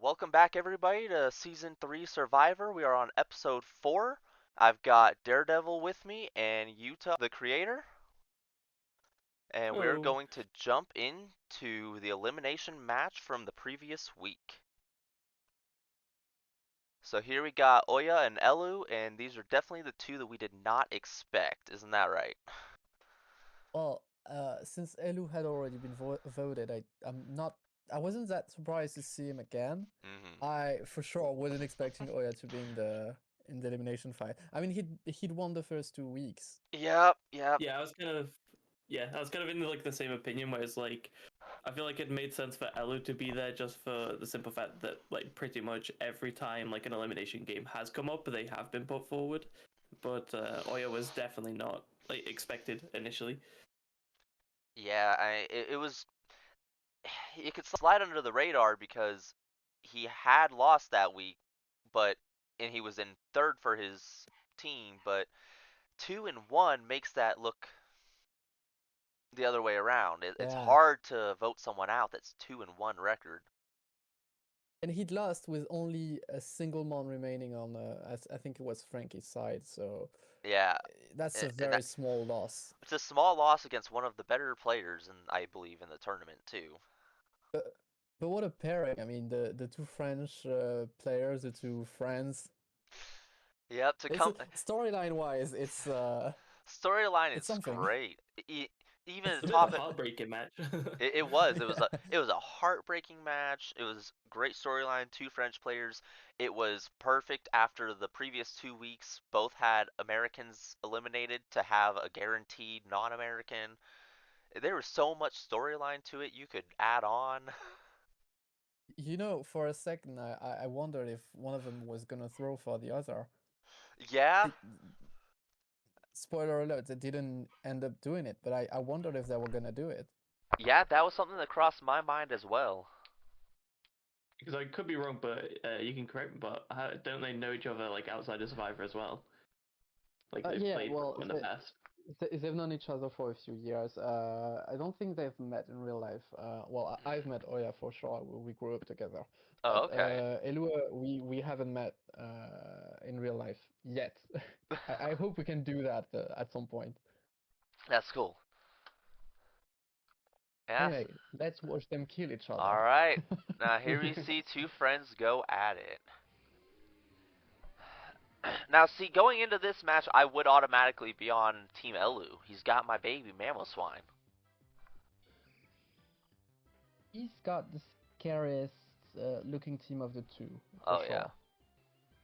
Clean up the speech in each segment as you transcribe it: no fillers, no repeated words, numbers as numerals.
Welcome back, everybody, to Season 3 Survivor. We are on Episode 4. I've got Daredevil with me and Yuta, the creator. And we're Oh, going to jump into the elimination match from the previous week. So here we got Oya and Elou, and these are definitely the two that we did not expect. Isn't that right? Well, since Elou had already been voted, I wasn't that surprised to see him again. Mm-hmm. I for sure wasn't expecting Oya to be in the elimination fight. I mean, he'd won the first 2 weeks. Yep. yeah, I was kind of in like the same opinion where it's like, I feel like it made sense for Elou to be there just for the simple fact that like pretty much every time like an elimination game has come up, they have been put forward. But Oya was definitely not like expected initially. Yeah, it was. It could slide under the radar because he had lost that week, but and he was in third for his team, but 2-1 makes that look the other way around. It's Yeah, hard to vote someone out that's 2-1 record. and he'd lost with only a single mon remaining on. I think it was Franky's side. So Yeah, that's a and very small loss. it's a small loss against one of the better players, and I believe in the tournament too. But but what a pairing! I mean, the two French players, the two friends. Yep, to It's come storyline wise, storyline it's is something. great. Even It's the a bit of a top heartbreaking match. It was. It was a Yeah. it was a heartbreaking match. It was great storyline, two French players. It was perfect after the previous 2 weeks. Both had Americans eliminated to have a guaranteed non-American. There was so much storyline to it you could add on. You know, for a second, I wondered if one of them was gonna throw for the other. Yeah, It, spoiler alert, they didn't end up doing it, but I wondered if they were gonna do it. yeah, that was something that crossed my mind as well. Because I could be wrong, but you can correct me. But don't they know each other like outside of Survivor as well? Like they've Yeah, played well, in the past. they've known each other for a few years. I don't think they've met in real life. Well, I've met Oya for sure. We grew up together. Oh, But okay. Elua, we haven't met in real life yet. I hope we can do that at some point. That's cool. Yes. Anyway, let's watch them kill each other. All right. Now here we see two friends go at it. Now, see, going into this match, I would automatically be on Team Elou. He's got my baby Mamoswine. He's got the scariest looking team of the two, for Oh yeah, sure.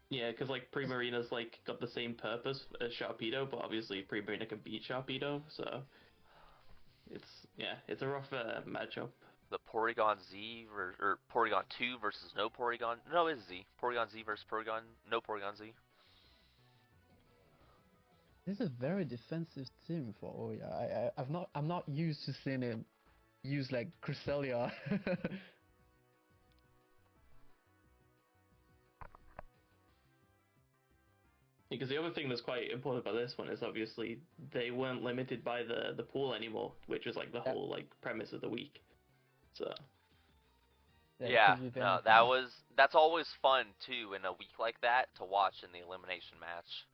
Yeah, because like Primarina's like got the same purpose as Sharpedo, but obviously Primarina can beat Sharpedo, so it's a rough matchup. the Porygon Z or Porygon 2 versus no Porygon. No, it's Z. Porygon Z versus Porygon no Porygon Z. This is a very defensive team for Oya. I'm not used to seeing him use like Cresselia. Because the other thing that's quite important about this one is obviously they weren't limited by the pool anymore, which was like the Yeah, whole like premise of the week. So yeah, it Yeah, could be no, anything. that's always fun too in a week like that to watch in the elimination match.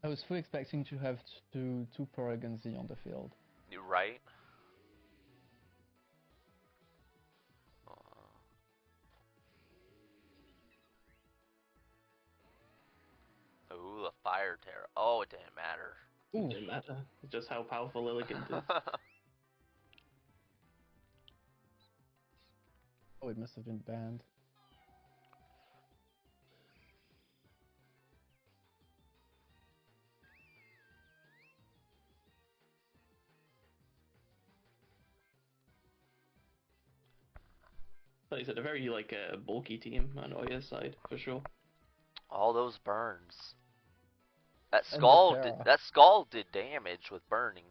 I was fully expecting to have two Porygon Z on the field. You right? Ooh, the Fire Terror. Oh, it didn't matter. it Ooh, didn't matter. It's just how powerful Lilligant is. oh, it must have been banned. Like I said, a very like bulky team on Oya's side for sure. All those burns. And the Terra. That skull did damage with burning.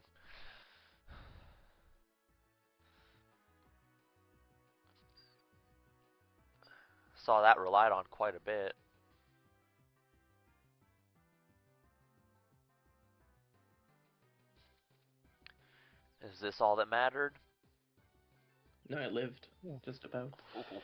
Saw that relied on quite a bit. Is this all that mattered? No, it lived. Yeah. Just about. Ooh.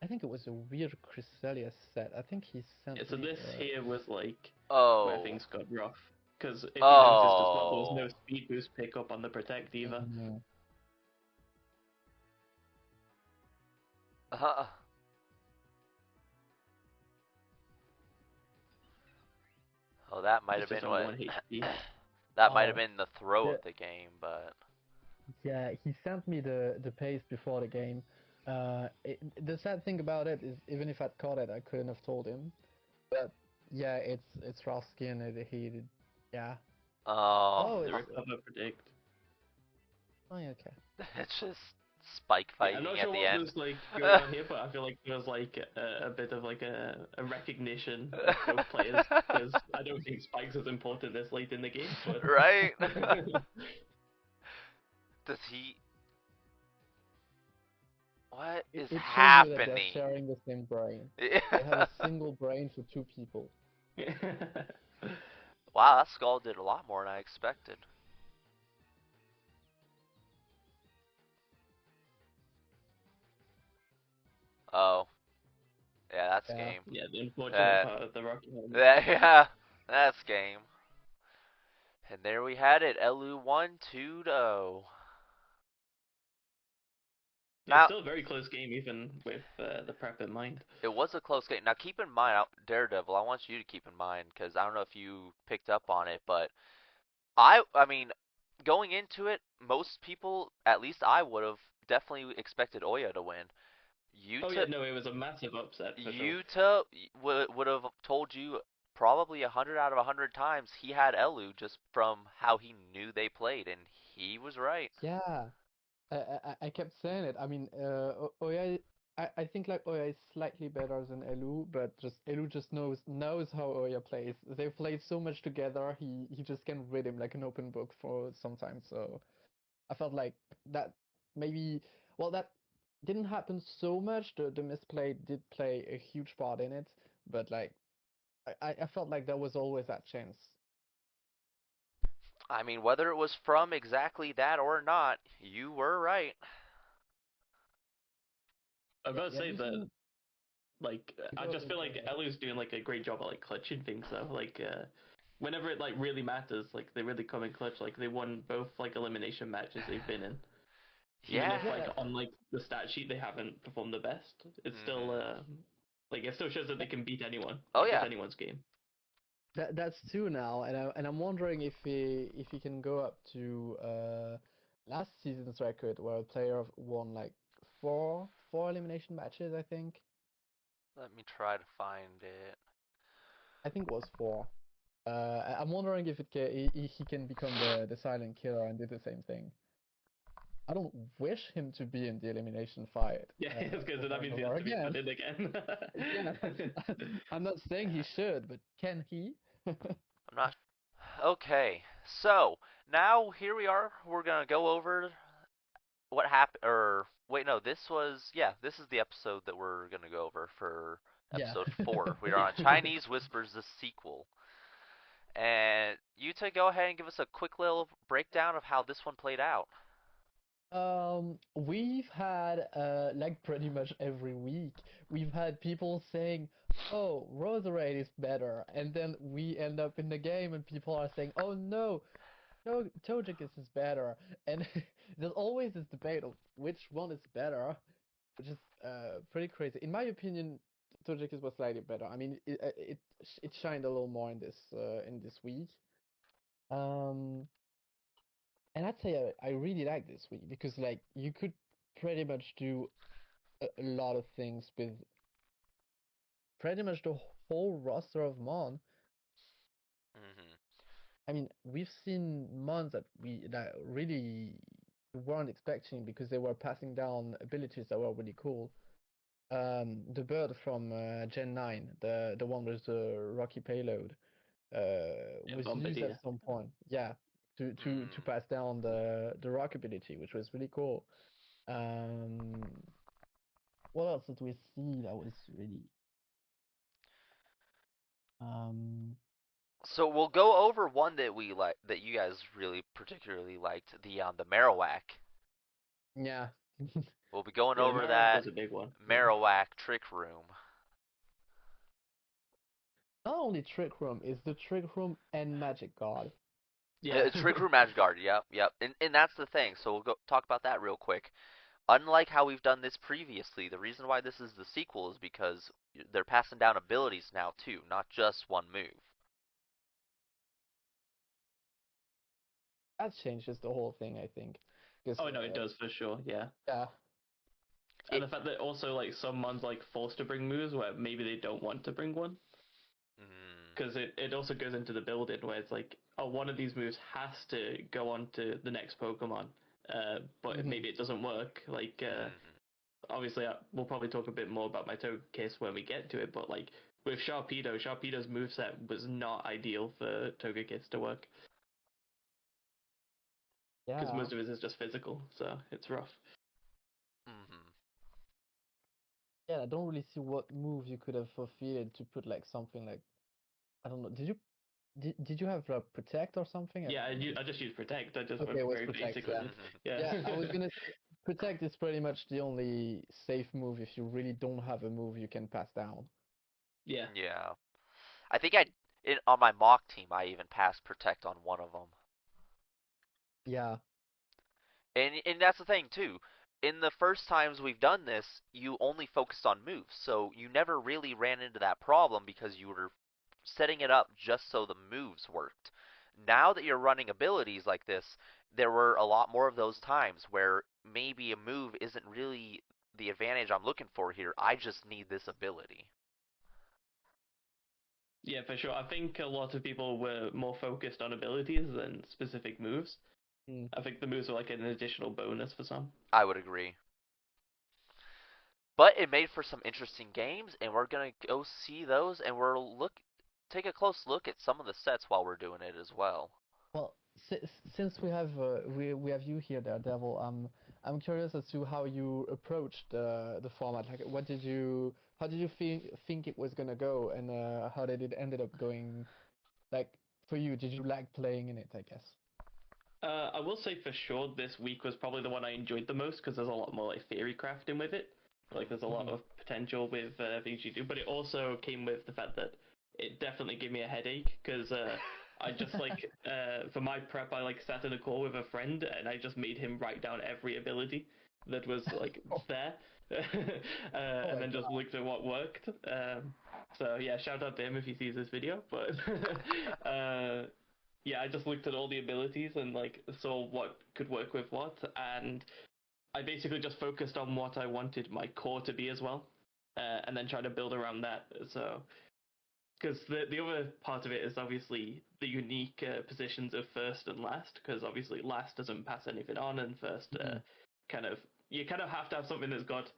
I think it was a weird Cresselia set. I think he sent Yeah, so me. this here was like where Oh. things got rough. Because if you noticed as well, there was no Oh. speed boost pickup on the Protect either. Uh, oh, that might It's have just been on what. 1 HP. That might have Oh, been the throw yeah, of the game, but. yeah. He sent me the paste before the game. The sad thing about it is, even if I'd caught it, I couldn't have told him. But yeah, it's rusty and he, yeah. Oh. Oh, The it's recover predict. oh, yeah, okay. It's just spike Yeah, I'm fighting not at sure the what end. was like going on here, but I feel like there was like a bit of like a recognition of both players because I don't think Spike's as important this late in the game, but Right? Does he. What is It shows you that they're happening? sharing the same brain. They have a single brain for two people. Wow, that skull did a lot more than I expected. Oh. Yeah, that's Yeah. game. Yeah, the unfortunate Uh, part of the Rocky Helmet. yeah, that's game. And there we had it. Elou won 2-0. Yeah, it's Now, still a very close game, even with the prep in mind. it was a close game. Now, keep in mind, Daredevil, I want you to keep in mind, because I don't know if you picked up on it, but I mean, going into it, most people, at least I would have, definitely expected Oya to win. Oh yeah, Yuta, no, it was a massive upset for sure. Yuta would have told you probably 100 out of 100 times he had Elou just from how he knew they played, and he was right. Yeah. I kept saying it. I mean, Oya, I think like Oya is slightly better than Elou, but just Elou just knows how Oya plays. They've played so much together. He just can read him like an open book for sometimes. So I felt like that maybe well that didn't happen so much. The misplay did play a huge part in it, but like I felt like there was always that chance. I mean, whether it was from exactly that or not, you were right. I've Yeah, got to yeah. say You that seen like I go just feel like ahead. Elu's doing like a great job at like clutching things though. Like whenever it like really matters, like they really come in clutch. Like they won both like elimination matches they've been in. Even if Yeah. like Yeah, on like the stat sheet they haven't performed the best, it's still Mhm. like it still shows that they can beat anyone. Oh Like it's yeah. anyone's game. that's two now, and I'm wondering if he can go up to last season's record where a player won like four elimination matches. Let me try to find it. I think it was four. I'm wondering if he can become the silent killer and do the same thing. I don't wish him to be in the elimination fight Yeah, it's good. So that over and means he has over to be again. put in again. Yeah, I'm not saying he should, but can he? I'm not. Okay, so now here we are. We're gonna go over what happened. Or wait, no, this is the episode that we're gonna go over for Yeah. episode 4. We are on Chinese Whispers, the sequel. And Yuta, go ahead and give us a quick little breakdown of how this one played out. We've had like pretty much every week, we've had people saying, "Oh, Roserade is better," and then we end up in the game and people are saying, "Oh no, no, Togekiss is better," and there's always this debate of which one is better, which is pretty crazy. In my opinion, Togekiss was slightly better. I mean, it shined a little more in this week. Um, and I'd say I really like this week because like you could pretty much do a lot of things with pretty much the whole roster of Mon. Hmm. I mean, we've seen Mons that really weren't expecting because they were passing down abilities that were really cool. The bird from Gen 9, the one with the rocky payload, Yeah, was used Bombardier. at some point. Yeah, to Mm. pass down the rock ability, which was really cool. Um, what else did we see that was really um So we'll go over one that we like, that you guys really particularly liked, the Marowak. Yeah. We'll be going Yeah, the over Marowak that was a big one. Marowak trick room. Not only Trick Room, it's the Trick Room and Magic Guard. Yeah. Trick room Magic Guard. Yep, yep. And that's the thing. So we'll go talk about that real quick. Unlike how we've done this previously, the reason why this is the sequel is because they're passing down abilities now too, not just one move. That changes the whole thing, I think. Because, Oh no, it does for sure. Yeah. yeah. And It, the fact that also like some mons like forced to bring moves where maybe they don't want to bring one, mm, because it also goes into the building where it's like, oh, one of these moves has to go on to the next Pokemon, but Mhm. maybe it doesn't work. Like, mm, obviously, we'll probably talk a bit more about my Togekiss when we get to it, but like with Sharpedo's moveset was not ideal for Togekiss to work because Yeah. most of it is just physical, so it's rough. mm. Yeah, I don't really see what moves you could have fulfilled to put like something like, I don't know. Did you have Protect or something? Yeah, I just use Protect. I just Okay, went it was very Protect, basic with yeah. it. Yeah. Yeah, I was gonna say Protect is pretty much the only safe move if you really don't have a move you can pass down. Yeah. Yeah. I think on my mock team I even passed Protect on one of them. Yeah. And that's the thing too. In the first times we've done this, you only focused on moves, so you never really ran into that problem because you were setting it up just so the moves worked. Now that you're running abilities like this, there were a lot more of those times where maybe a move isn't really the advantage I'm looking for here. I just need this ability. Yeah, for sure. I think a lot of people were more focused on abilities than specific moves. Mm. I think the moves are like an additional bonus for some. I would agree. But it made for some interesting games, and we're gonna go see those, and take a close look at some of the sets while we're doing it as well. Well, since we have you here, Daredevil, I'm curious as to how you approached the format. Like, how did you think it was gonna go, and how did it ended up going? Like, for you, did you like playing in it, I guess? I will say for sure this week was probably the one I enjoyed the most because there's a lot more like theory crafting with it. Like there's a lot Mhm. of potential with things you do, but it also came with the fact that it definitely gave me a headache because I just like for my prep I like sat in a call with a friend and I just made him write down every ability that was like Oh, there, oh and my then just God. looked at what worked. So yeah, shout out to him if he sees this video. But yeah, I just looked at all the abilities and like saw what could work with what, and I basically just focused on what I wanted my core to be as well, and then try to build around that. So, because the other part of it is obviously the unique positions of first and last, because obviously last doesn't pass anything on, and first Mhm. kind of you kind of have to have something that's got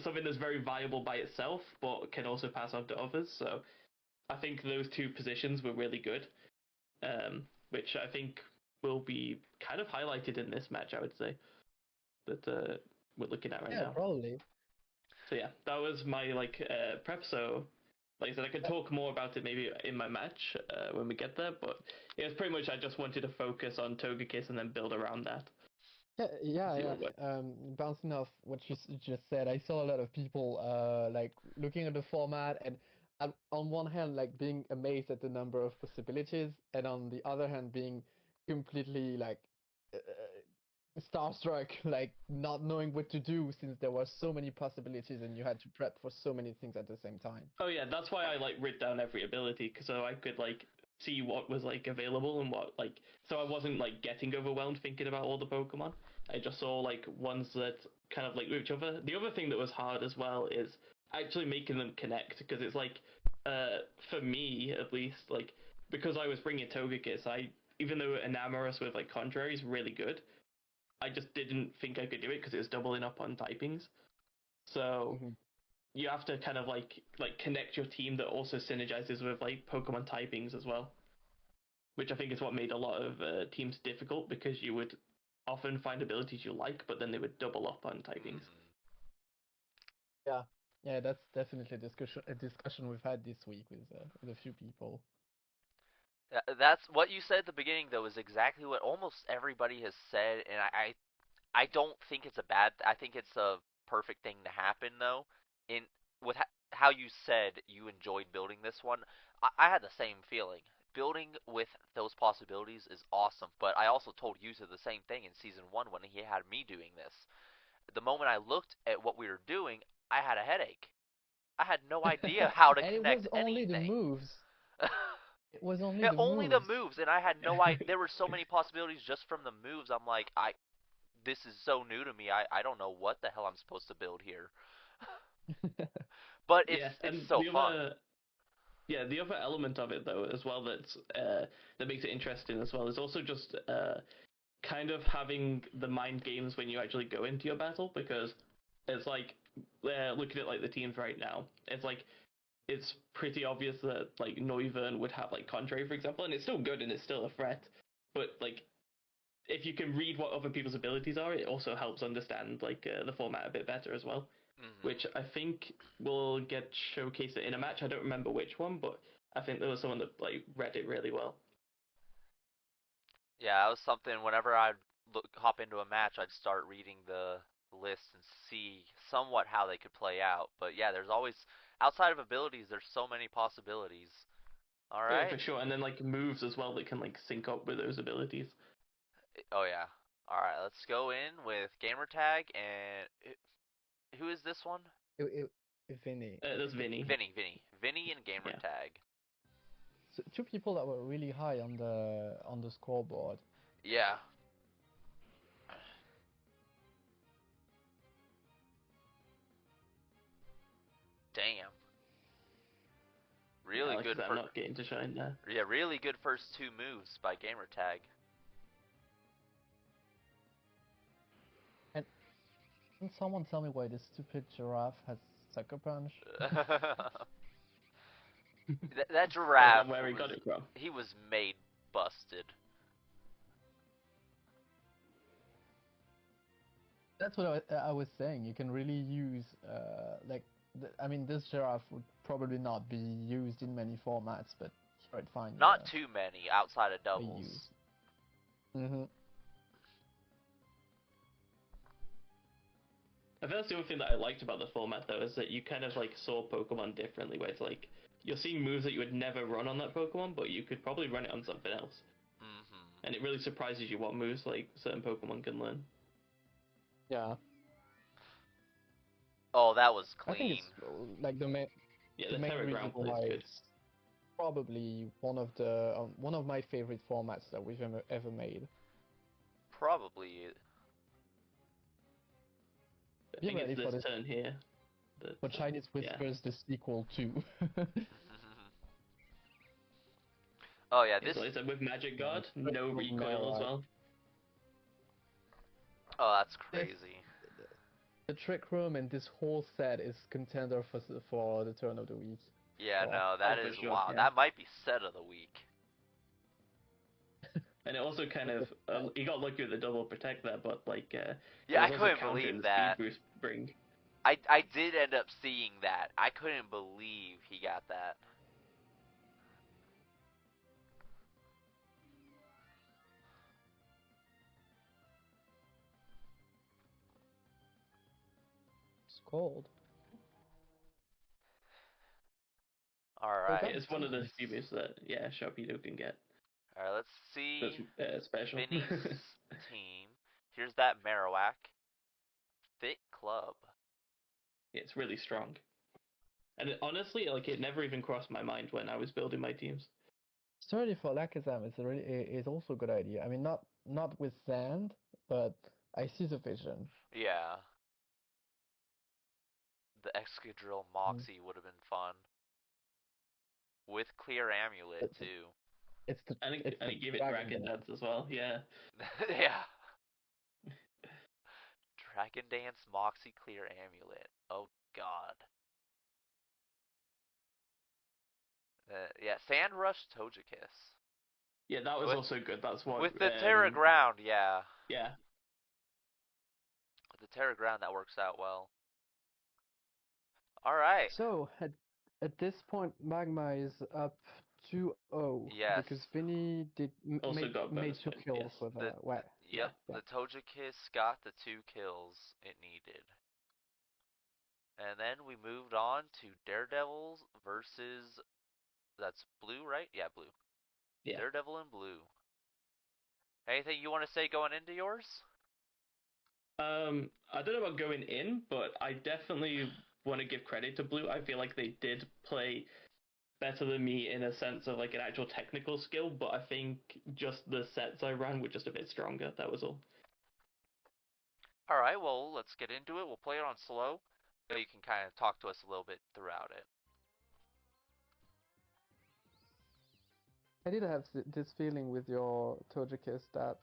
something that's very viable by itself, but can also pass on to others. So I think those two positions were really good, which I think will be kind of highlighted in this match. I would say that we're looking at right Yeah, now. probably. So yeah, that was my like prep. So like I said, I could talk more about it maybe in my match when we get there. But yeah, it's pretty much I just wanted to focus on Togekiss and then build around that. Yeah, yeah, See yeah. what works. Bouncing off what you just said, I saw a lot of people like looking at the format and on one hand like being amazed at the number of possibilities, and on the other hand being completely like starstruck, like not knowing what to do since there were so many possibilities and you had to prep for so many things at the same time. Oh yeah, that's why I like wrote down every ability so I could like see what was like available and what like so I wasn't like getting overwhelmed thinking about all the Pokemon. I just saw like ones that kind of like with each other. The other thing that was hard as well is actually making them connect because it's like for me at least like because I was bringing Togekiss, I even though Enamorous with like Contrary is really good, I just didn't think I could do it because it was doubling up on typings. So Hmm. you have to kind of like connect your team that also synergizes with like Pokemon typings as well, which I think is what made a lot of teams difficult because you would often find abilities you like, but then they would double up on typings. Mm. Yeah, yeah, that's definitely a discussion we've had this week with a few people. That's what you said at the beginning, though, is exactly what almost everybody has said, and I don't think it's a bad. I think it's a perfect thing to happen, though. In with how you said you enjoyed building this one, I had the same feeling. Building with those possibilities is awesome, but I also told Yuta the same thing in season one when he had me doing this. The moment I looked at what we were doing, I had a headache. I had no idea how to And it connect was only the anything. moves. It was only Yeah, the only the moves. moves, and I had no idea. There were so many possibilities just from the moves. I'm like, this is so new to me. I don't know what the hell I'm supposed to build here. But Yeah, it's and so fun. the other element of it though as well that makes it interesting as well is also just kind of having the mind games when you actually go into your battle, because it's like looking at like the teams right now, it's pretty obvious that like Noivern would have like Contrary, for example, and it's still good and it's still a threat, but like if you can read what other people's abilities are, it also helps understand like the format a bit better as well, which I think will get showcased in a match. I don't remember which one, but I think there was someone that like read it really well. Yeah, that was something. Whenever I'd hop into a match, I'd start reading the list and see somewhat how they could play out. But yeah, there's always outside of abilities. There's so many possibilities. All Yeah, right. for sure. And then like moves as well that can like sync up with those abilities. Oh yeah. All right. Let's go in with Gamertag and who is this one? Vini. That's Vinny. Vinny and Yeah. Gamertag. So, two people that were really high on the scoreboard. Yeah. Damn. Yeah, Really like I good said, I'm for not getting to shine there. yeah, really good first two moves by Gamertag. And can someone tell me why this stupid giraffe has sucker punch? That Is giraffe that where he was got it from? he was made busted. That's what I was saying. You can really use like I mean this giraffe would probably not be used in many formats, but sure I'd find Not too many outside of a use. doubles. Mm-hmm. I think that's the only thing that I liked about the format though, is that you kind of like saw Pokemon differently, where it's like you're seeing moves that you would never run on that Pokemon, but you could probably run it on something else. Mhm. And it really surprises you what moves like certain Pokemon can learn. Yeah, Oh, that was I think clean. it's like Yeah, the the main Terra reason Ground play is why good. it's probably one of my favorite formats that we've ever made. Probably. I Be think it's ready for this this turn here that for Chinese yeah. Whispers the sequel too. Oh yeah, Okay, this. so like I said, with Magic Yeah, Guard, no recoil as Marowak. well. Oh, that's This crazy. the Trick Room and this whole set is contender for the turn of the week. Yeah, Well, no, Oh, that for is sure, wow. yeah. That might be set of the week. And it also kind with of the he got lucky with the double protect there, but like it Yeah, I was also couldn't countering believe the speed that. boost bring. I did end up seeing that. I couldn't believe he got that. it's cold. All We Yeah, right. got it's one of the these. speed boosts that Sharpedo can get. All right, let's That's see special. Vinny's team. Here's that Marowak. Fit Club. Yeah, it's really strong. And honestly, like it never even crossed my mind when I was building my teams. Sturdy for Lakazam is also a good idea. I mean, not with sand, but I see the vision. Yeah. The Excadrill Mm. Moxie would have been fun. With Clear Amulet, It's too. it's And the it gave it dragon Dragon dance. Dance as well. Yeah. Yeah. Dragon Dance Moxie Clear Amulet. Oh, God. Yeah, Sand Rush Togekiss. Yeah, that was With also good. That's what with the Terra Ground, yeah. yeah. With the Terra Ground, that works out well. All right. So at this point, Magma is up 2-0 Yes. because Vini Also got a made bonus 2 win, kills yes. with The, ouais. yep, Yeah. the Togekiss got the 2 kills it needed. And then we moved on to Daredevils versus, that's blue, right? Yeah, blue. Yeah. Daredevil and blue. Anything you want to say going into yours? I don't know about going in, but I definitely want to give credit to Blue. I feel like they did play better than me in a sense of like an actual technical skill, but I think just the sets I ran were just a bit stronger. That was all. Alright, well, let's get into it. We'll play it on slow. So you can kind of talk to us a little bit throughout it. I did have this feeling with your Togekiss that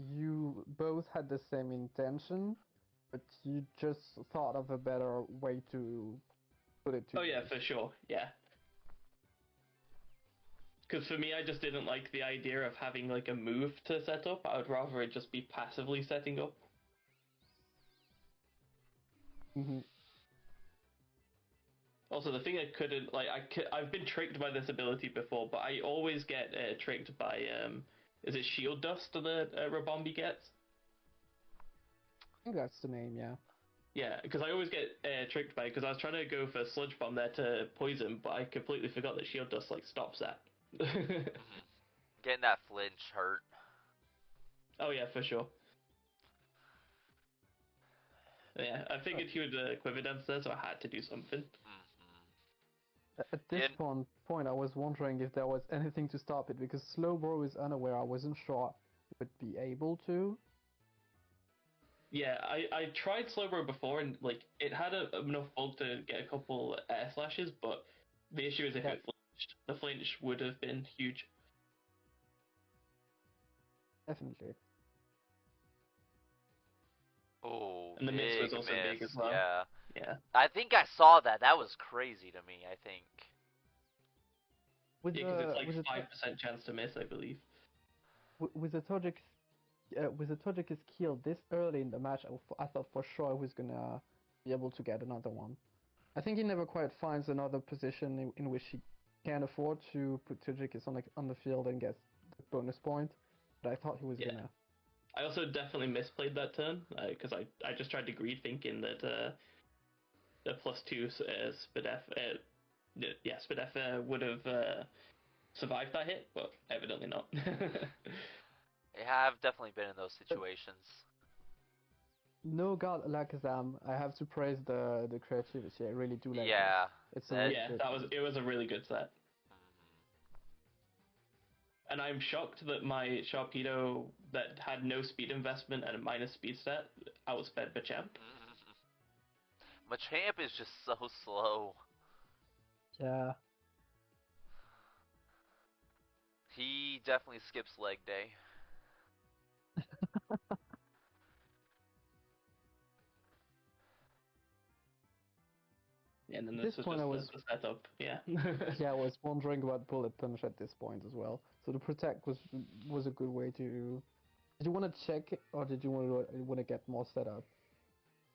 you both had the same intention, but you just thought of a better way to put it to Oh yeah, use. for sure. Yeah. Because for me, I just didn't like the idea of having like a move to set up. I would rather it just be passively setting up. Mm-hmm. Also, the thing I couldn't like, I've been tricked by this ability before, but I always get tricked by is it Shield Dust that Rabombi gets? I think that's the name, yeah. Yeah, because I always get tricked by it because I was trying to go for Sludge Bomb there to poison, but I completely forgot that Shield Dust like stops that. Getting that flinch hurt. Oh yeah, for sure. Yeah, I figured he would Quiver Dance there, so I had to do something. At this point, I was wondering if there was anything to stop it because Slowbro is unaware. I wasn't sure it would be able to. Yeah, I tried Slowbro before and like it had enough bulk to get a couple air slashes, but the issue is if Yeah. it flinched, the flinch would have been huge. Definitely. Oh, And the miss big was also miss. big as well. Yeah. Yeah. I think I saw that. That was crazy to me, I think. With Yeah, because it's like with the 5% chance to miss, I believe. with the Togekiss kill this early in the match, I thought for sure I was gonna be able to get another one. I think he never quite finds another position in which he can afford to put Togekiss on the field and get the bonus point, but I thought he was Yeah. gonna. I also definitely misplayed that turn because I just tried to greed thinking that the +2 Spadef, Spadef would have survived that hit, but evidently not. Yeah, I've definitely been in those But situations. no god Alakazam, I have to praise the creativity. I really do like this. Yeah. It's a That. really Yeah, good. it was a really good set. Mhm. And I'm shocked that my Sharpedo that had no speed investment and a minus speed stat outsped Machamp. Machamp is just so slow. Yeah. He definitely skips leg day. Yeah, and then At this this was point, just I the, was the setup. Yeah. yeah, I was wondering about Bullet Punch at this point as well. So the Protect was a good way to. Did you want to check it, or did you want to get more set up?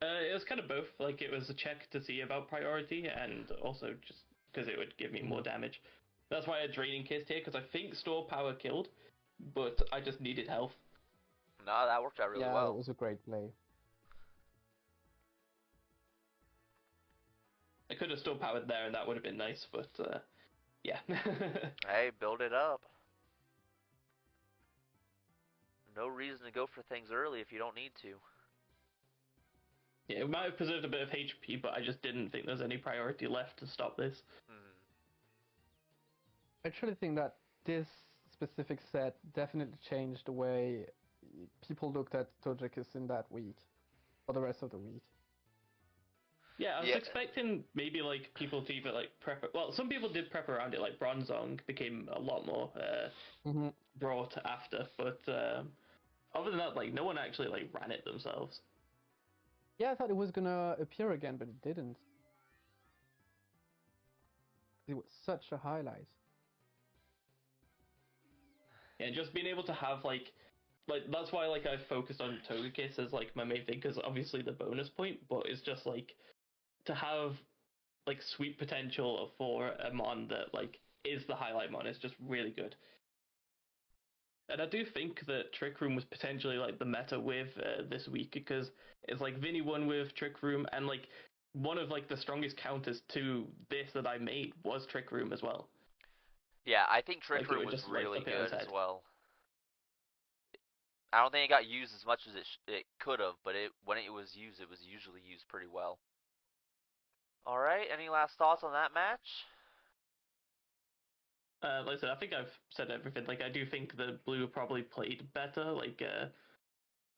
It was kind of both. Like it was a check to see about priority, and also just because it would give me more damage. That's why I had Draining Kiss here, because I think Store Power killed, but I just needed health. No, that worked out really Yeah, that well. was a great play. I could have Store Powered there, and that would have been nice, but yeah. Hey, build it up. No reason to go for things early if you don't need to. Yeah, it might have preserved a bit of HP, but I just didn't think there's any priority left to stop this. I actually think that this specific set definitely changed the way people looked at Togekiss in that week, or the rest of the week. Yeah, I was Yeah. expecting maybe like people to either like prep. Well, some people did prep around it. Like Bronzong became a lot more brought after, but other than that, like no one actually like ran it themselves. Yeah, I thought it was gonna appear again, but it didn't. It was such a highlight. And just being able to have like that's why like I focused on Togekiss as like my main thing because obviously the bonus point, but it's just like to have like sweep potential for a mon that like is the highlight mon. It's just really good. And I do think that Trick Room was potentially like the meta with this week because it's like Vini won with Trick Room, and like one of like the strongest counters to this that I made was Trick Room as well. Yeah, I think Trick Like it Room would was just like really flip it on its good as head. well. I don't think it got used as much as it could have, but when it was used, it was usually used pretty well. All right, any last thoughts on that match? Like I said, I think I've said everything. Like I do think the blue probably played better, like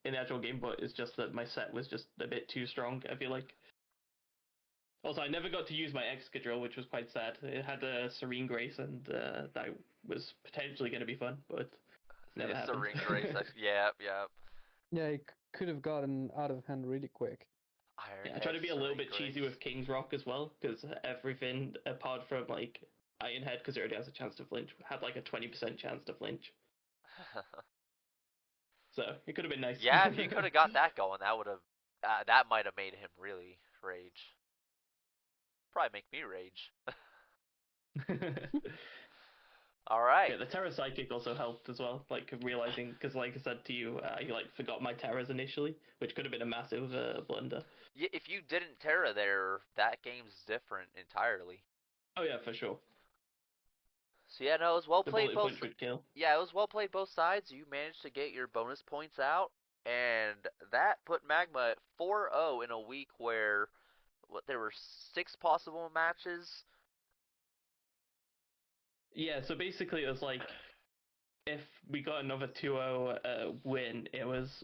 in the actual game, but it's just that my set was just a bit too strong. I feel like. Also, I never got to use my Excadrill, which was quite sad. It had a Serene Grace, and that was potentially going to be fun, but never happened. Serene Grace. Yeah, yeah. Yeah, it could have gotten out of hand really quick. Yeah, I Ironhead, try to be a little Serene bit Grace. cheesy with King's Rock as well, because everything apart from like Ironhead, because it already has a chance to flinch, had like a 20% chance to flinch. So it could have been nice. Yeah, if you could have got that going, that might have made him really rage. Probably make me rage. All right. Yeah, the Terra Psychic also helped as well, like realizing, because like I said to you, I like forgot my Terras initially, which could have been a massive blunder. Yeah, if you didn't Terra there, that game's different entirely. Oh yeah, for sure. So yeah, no, it was well The played bullet both. punch would kill. Yeah, it was well played both sides. You managed to get your bonus points out, and that put Magma at 4-0 in a week where there were 6 possible matches. Yeah, so basically it was like if we got another 2-0 win, it was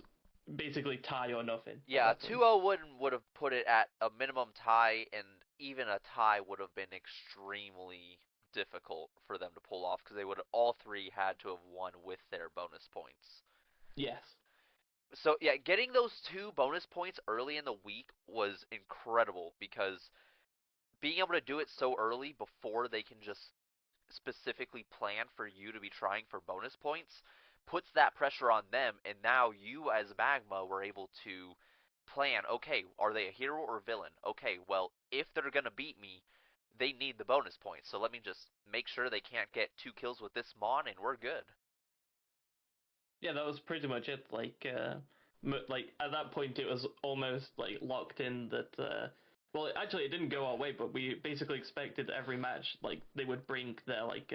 basically tie or nothing at Yeah, that point. 2-0 would have put it at a minimum tie, and even a tie would have been extremely difficult for them to pull off because they would all three had to have won with their bonus points. Yes. So yeah, getting those 2 bonus points early in the week was incredible because being able to do it so early before they can just specifically plan for you to be trying for bonus points puts that pressure on them, and now you as Magma were able to plan, okay, are they a hero or villain? Okay, well, if they're going to beat me, they need the bonus points, so let me just make sure they can't get 2 kills with this Mon and we're good. Yeah, that was pretty much it. Like at that point, it was almost like locked in that. Well, actually, it didn't go our way, but we basically expected every match like they would bring their like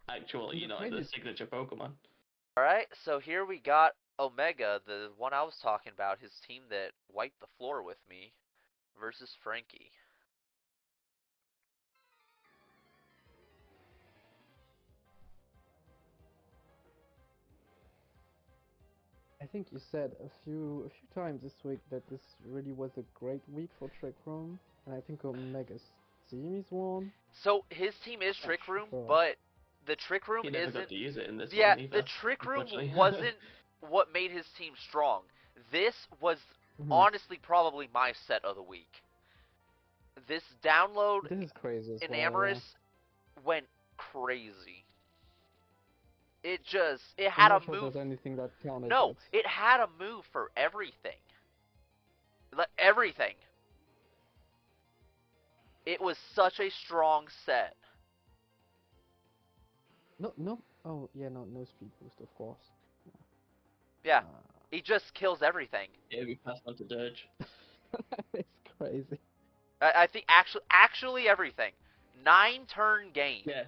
actual, And the like the crazy signature Pokemon. Alright, so here we got Omega, the one I was talking about, his team that wiped the floor with me, versus Franky. I think you said a few times this week that this really was a great week for Trick Room, and I think Omega's team is one. So his team is Not Trick Room, sure. but the Trick Room He never got isn't. to use it in this Yeah, one the either, Trick Room unfortunately. wasn't what made his team strong. This was Mhm. honestly probably my set of the week. This download This is crazy as in well, yeah. Amorous went crazy. It I'm had a not sure move. there's anything that counted No, it. it had a move for everything. Everything. It was such a strong set. No, no. Oh, yeah, no speed boost, of course. Yeah, Uh, he just kills everything. Yeah, we passed on to Dirge. it's crazy. I think actually everything. 9-turn game. Yeah,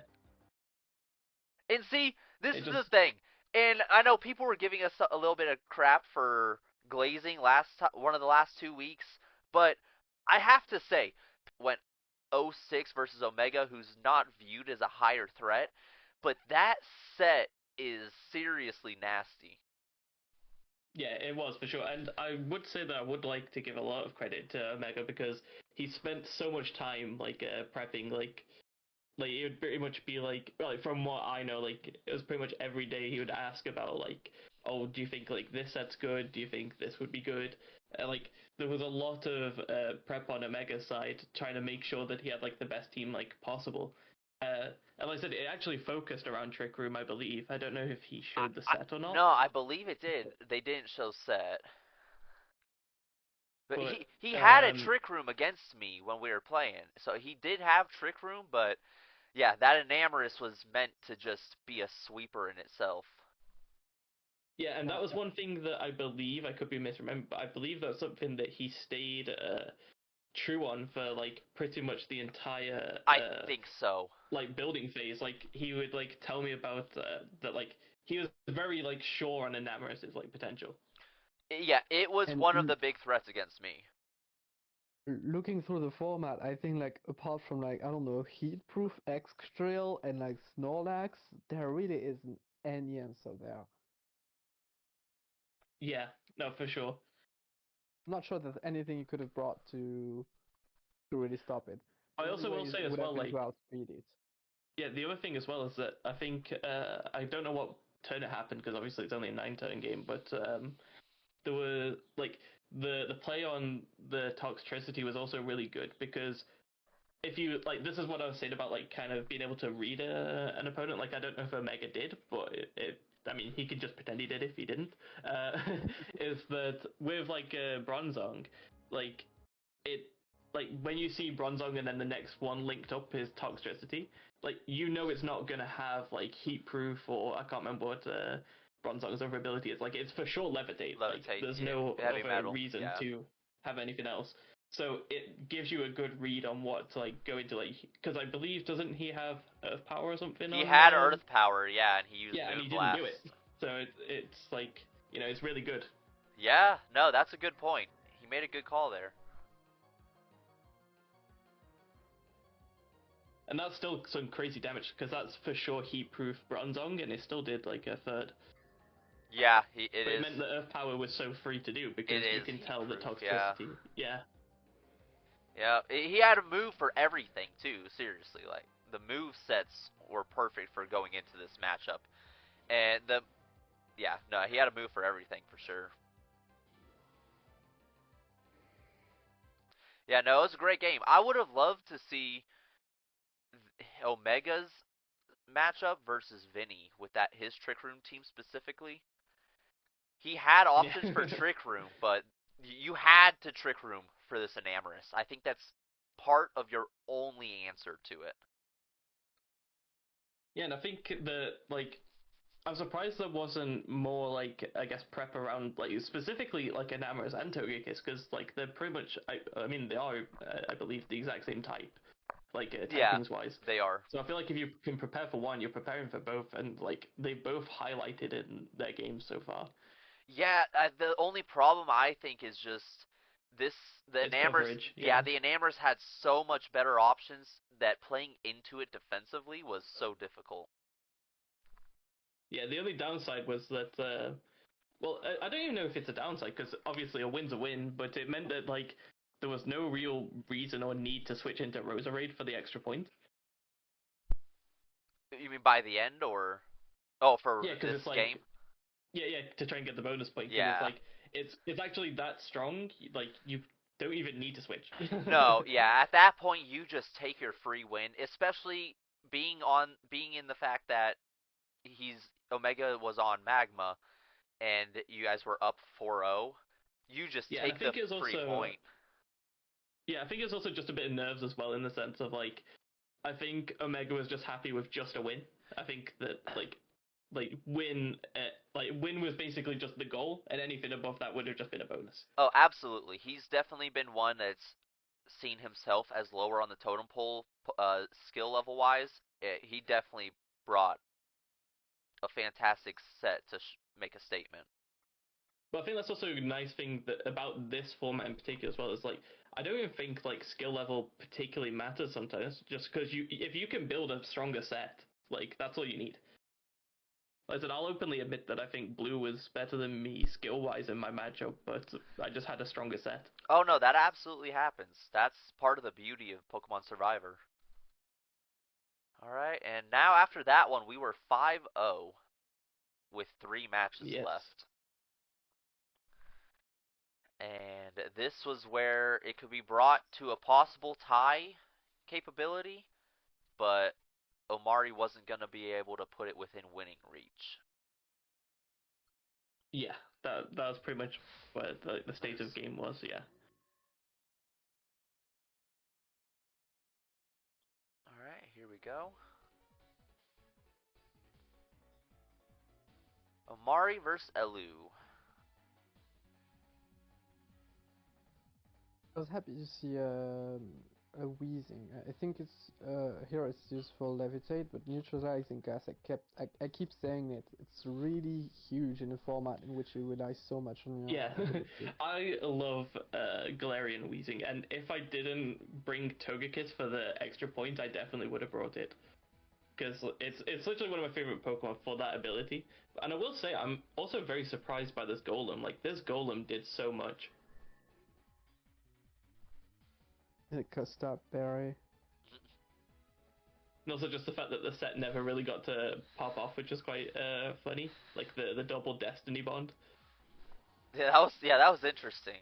And see, this it is the just thing. And I know people were giving us a little bit of crap for glazing one of the last 2 weeks, but I have to say, went 06 versus Omega, who's not viewed as a higher threat, but that set is seriously nasty. Yeah, it was for sure, and I would say that I would like to give a lot of credit to Omega because he spent so much time prepping, like it would pretty much be like from what I know, like it was pretty much every day he would ask about like, oh, do you think like this set's good? Do you think this would be good? Like there was a lot of prep on Omega's side, trying to make sure that he had like the best team like possible. And like I said, it actually focused around Trick Room, I believe. I don't know if he showed the set or not, No, I believe it did. They didn't show set. But but he had a trick room against me when we were playing. So he did have trick room, but Yeah, that Enamorus was meant to just be a sweeper in itself. Yeah, and that was one thing that I believe, I could be misremembered, but I believe that's something that he stayed true on for like pretty much the entire I think so. like building phase. Like he would like tell me about that like he was very like sure on Enamorus's like potential. Yeah, it was And one of the big threats against me. looking through the format, I think like apart from like I don't know Heatproof, X-Trail, and like Snorlax, there really isn't any answer there. Yeah, no, for sure. I'm not sure there's anything you could have brought to really stop it. I The only also way will say as would have well, been to like, outspeed it. yeah, the other thing as well is that I think I don't know what turn it happened because obviously it's only a 9 turn game, but there were like the play on the toxicity was also really good because if you like this is what I was saying about like kind of being able to read an opponent. Like I don't know if Omega did, but I mean he could just pretend he did if he didn't. Is that with like Bronzong, like it like when you see Bronzong and then the next one linked up is Toxtricity, like you know it's not gonna have like heat proof or I can't remember what Bronzong's other ability is. Like it's for sure levitate. Like Levitate, there's yeah, no heavy other metal, reason yeah. to have anything else. So it gives you a good read on what to like go into like because I believe doesn't he have Earth power or something He on? had Earth power, yeah, and he used Yeah, and he didn't do Moonblast. it. So it's like it's really good. Yeah, no, that's a good point. He made a good call there. And that's still some crazy damage because that's for sure heat proof Bronzong, and it still did like a third. Yeah, it But it is. meant that Earth power was so free to do because It you is can heat tell the proof, yeah. toxicity. Yeah. Yeah, he had a move for everything too. Seriously, like the move sets were perfect for going into this matchup, and no, he had a move for everything for sure. Yeah, no, it was a great game. I would have loved to see Omega's matchup versus Vini with that his Trick Room team specifically. He had options for Yeah. Trick Room, but you had to Trick Room for this Enamorus. I think that's part of your only answer to it. Yeah, and I think that like I'm surprised there wasn't more like I guess prep around like specifically like Enamorus and Togekiss because like they're pretty much I mean they are I believe the exact same type like Yeah, typings wise. they are. So I feel like if you can prepare for one, you're preparing for both, and like they both highlighted in their games so far. Yeah, the only problem I think is just this the It's Enamorus. coverage, Yeah, yeah. the Enamorus had so much better options that playing into it defensively was so difficult. Yeah, the only downside was that, well, I don't even know if it's a downside because obviously a win's a win, but it meant that like there was no real reason or need to switch into Roserade for the extra point. You mean by the end or oh for Yeah, because this it's like, game? yeah, to try and get the bonus point because it's Yeah. like it's actually that strong. Like you don't even need to switch. No, yeah, at that point you just take your free win, especially being in the fact that he's Omega was on Magma and you guys were up 4-0. You just Yeah, and I take the think it's free also point. yeah, I think it's also just a bit of nerves as well in the sense of like I think Omega was just happy with just a win. I think that win was basically just the goal, and anything above that would have just been a bonus. Oh, absolutely. He's definitely been one that's seen himself as lower on the totem pole, skill level wise. He definitely brought a fantastic set to make a statement. But I think that's also a nice thing that about this format in particular as well is like I don't even think like skill level particularly matters sometimes. Just because if you can build a stronger set, like that's all you need. Like I said, I'll openly admit that I think Blue was better than me skill wise in my matchup, but I just had a stronger set. Oh no, that absolutely happens. That's part of the beauty of Pokemon Survivor. All right, and now after that one, we were 5-0 with 3 matches Yes. left. And this was where it could be brought to a possible tie capability, but Omari wasn't going to be able to put it within winning reach. Yeah, that was pretty much what the state of the game was. Yeah. All right, here we go. Omari versus Elou. I was happy to see a wheezing. I think it's here it's useful levitate, but neutralizing gas. I keep saying it. It's really huge in a format in which you rely so much on your Yeah, ability. I love Galarian Wheezing, and if I didn't bring Togekiss for the extra point, I definitely would have brought it. Because it's literally one of my favorite Pokemon for that ability. And I will say, I'm also very surprised by this Golem. Like, this Golem did so much. Custard berry. And also just the fact that the set never really got to pop off, which is quite funny. Like the double Destiny Bond. Yeah, that was interesting.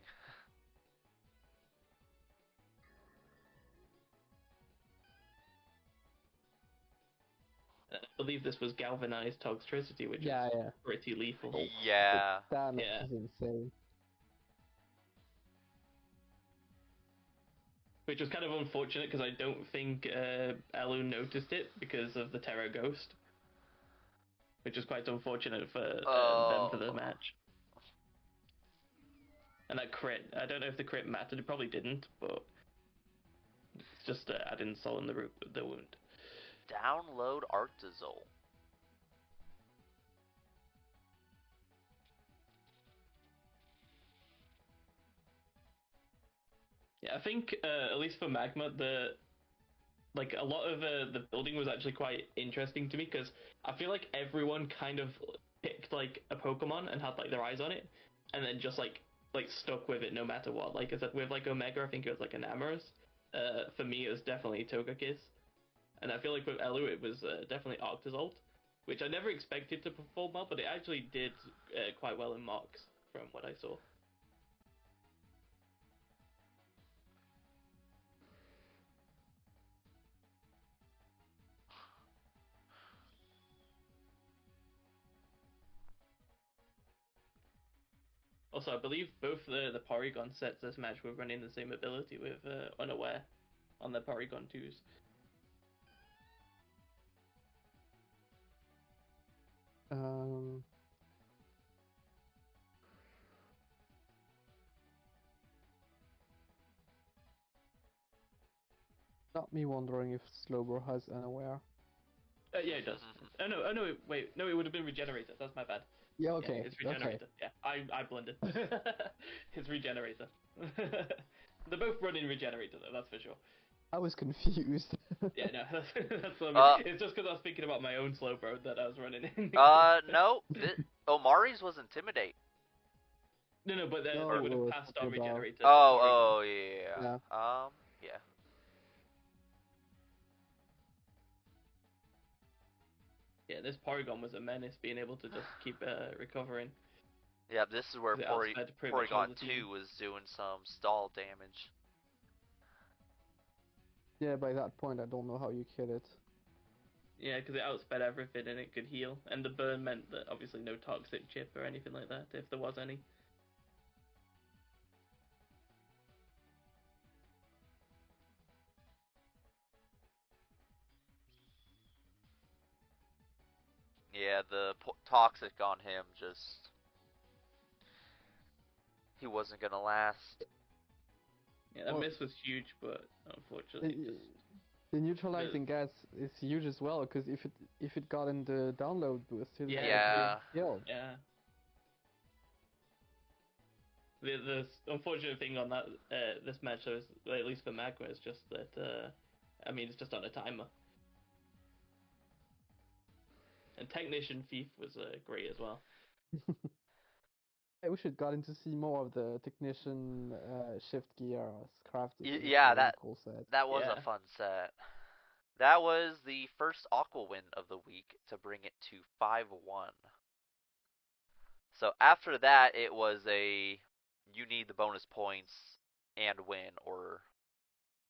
I believe this was Galvanized Toxtricity, which Yeah, is yeah. pretty lethal. Yeah. The damage Yeah. is insane. Which was kind of unfortunate because I don't think Elou noticed it because of the Terra Ghost. Which is quite unfortunate for them for the match. And that crit, I don't know if the crit mattered, it probably didn't, but it's just adding salt in the wound. Download Artazol. Yeah, I think at least for Magma, a lot of the building was actually quite interesting to me because I feel like everyone kind of picked like a Pokemon and had like their eyes on it, and then just like stuck with it no matter what. Like I said, with like Omega, I think it was like an Amorous. For me, it was definitely Togekiss, and I feel like with Elou, it was definitely Arctozolt, which I never expected to perform well, but it actually did quite well in mocks from what I saw. Also, I believe both the Porygon sets this match were running the same ability with Unaware on the Porygon 2s. Not me wondering if Slowbro has unaware. Yeah, it does. Oh no, wait, no, it would have been Regenerator. That's my bad. Yeah, okay. Yeah, it's Regenerator. Okay. Yeah, I blundered. It's Regenerator. They're both running Regenerator though, that's for sure. I was confused. Yeah, no, that's what I mean. It's just because I was thinking about my own Slowbro that I was running in. No. Omari's was Intimidate. No, but then No, it would we have were passed talking on about- Regenerator. Oh, yeah. Yeah. Yeah. Yeah, this Porygon was a menace, being able to just keep recovering. Yeah, this is where 'Cause it outsped pretty much all Porygon the team. 2 was doing some stall damage. Yeah, by that point, I don't know how you kill it. Yeah, because it outsped everything and it could heal. And the burn meant that obviously no toxic chip or anything like that, if there was any. Yeah, the toxic on him just... He wasn't gonna last. Yeah, that Well, miss was huge, but unfortunately, the neutralizing gas is huge as well, because if it got in the download boost, it Yeah, would Yeah. be killed. yeah. The unfortunate thing on that this match, is, at least for Magma, is just that I mean, it's just on a timer. And Technician Thief was great as well. I wish it got into see more of the technician shift gear crafted. Yeah, really cool set. that was Yeah. a fun set. That was the first Aqua win of the week to bring it to 5-1. So after that, it was you need the bonus points and win, or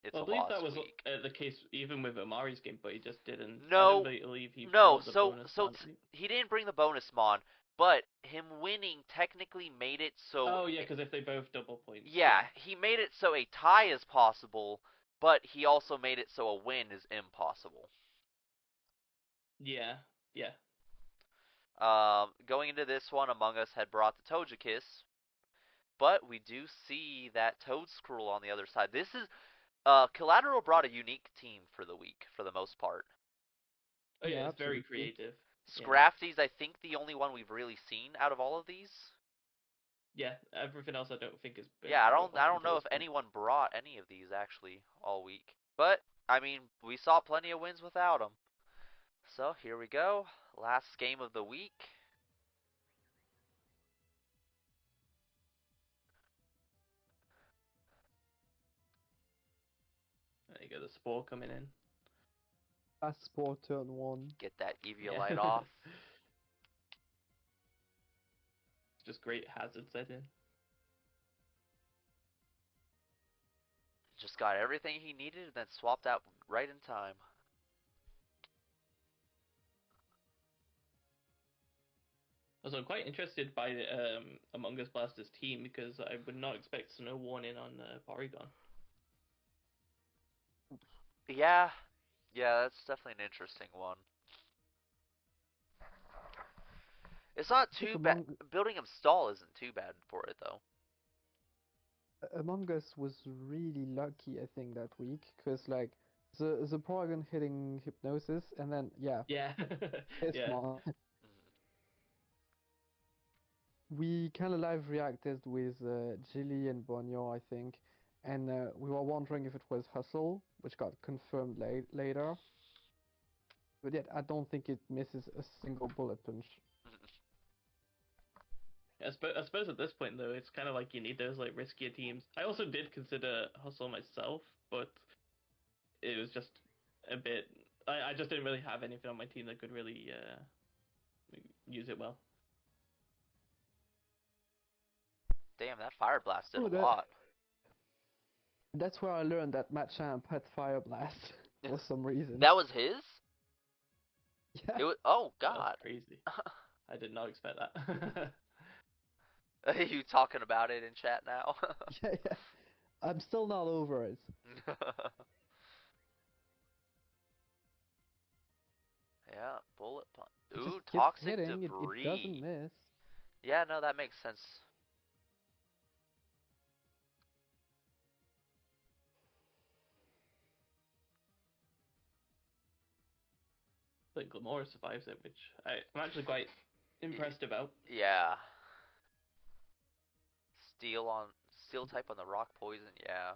it's Well, I a believe lost that was week. the case even with Omari's game, but he just didn't. I No, don't believe he no. brought the So bonus so on. he didn't bring the bonus mon, but him winning technically made it so. Oh yeah, because if they both double points. Yeah, he made it so a tie is possible, but he also made it so a win is impossible. Yeah, yeah. Going into this one, Among Us had brought the Togekiss, but we do see that Toadscruel on the other side. This is Killateral brought a unique team for the week for the most part. Oh yeah, Yeah, it's very absolutely. creative. Yeah, Scrafty's, I think, the only one we've really seen out of all of these. yeah. Everything else I don't think has been Yeah, I through don't I up don't until know this if point. anyone brought any of these actually all week. But I mean, we saw plenty of wins without them. So here we go. Last game of the week. There you go, the spore coming in. Fast sport turn 1. Get that Yeah. Eviolite off. Just great hazard setting. Just got everything he needed and then swapped out right in time. Also, I'm quite interested by Among Us Blaster's team because I would not expect Snow Warning on Porygon. Yeah, yeah, that's definitely an interesting one. It's not I think too bad. Building him stall isn't too bad for it though. Among Us was really lucky, I think, that week, because like the Porygon hitting Hypnosis, and then yeah, Yeah, yeah. Pismon. We kind of live reacted with Jilly and Bonyo, I think, and we were wondering if it was Hustle, which got confirmed later. But yet, I don't think it misses a single bullet punch. I suppose at this point though, it's kind of like you need those like riskier teams. I also did consider Hustle myself, but it was just a bit. I just didn't really have anything on my team that could really use it well. Damn, that Fire Blast did Oh, a lot. that's where I learned that Machamp had Fire Blast for some reason. That was his? Yeah, It was. Oh That's God. crazy. I did not expect that. You talking about it in chat now? yeah, yeah. I'm still not over it. Yeah, bullet punch. It Ooh, just keeps toxic hitting. It doesn't debris. miss. Yeah, no, that makes sense. But Glamora survives it, which I'm actually quite impressed about. Yeah. Steel type on the rock poison. Yeah.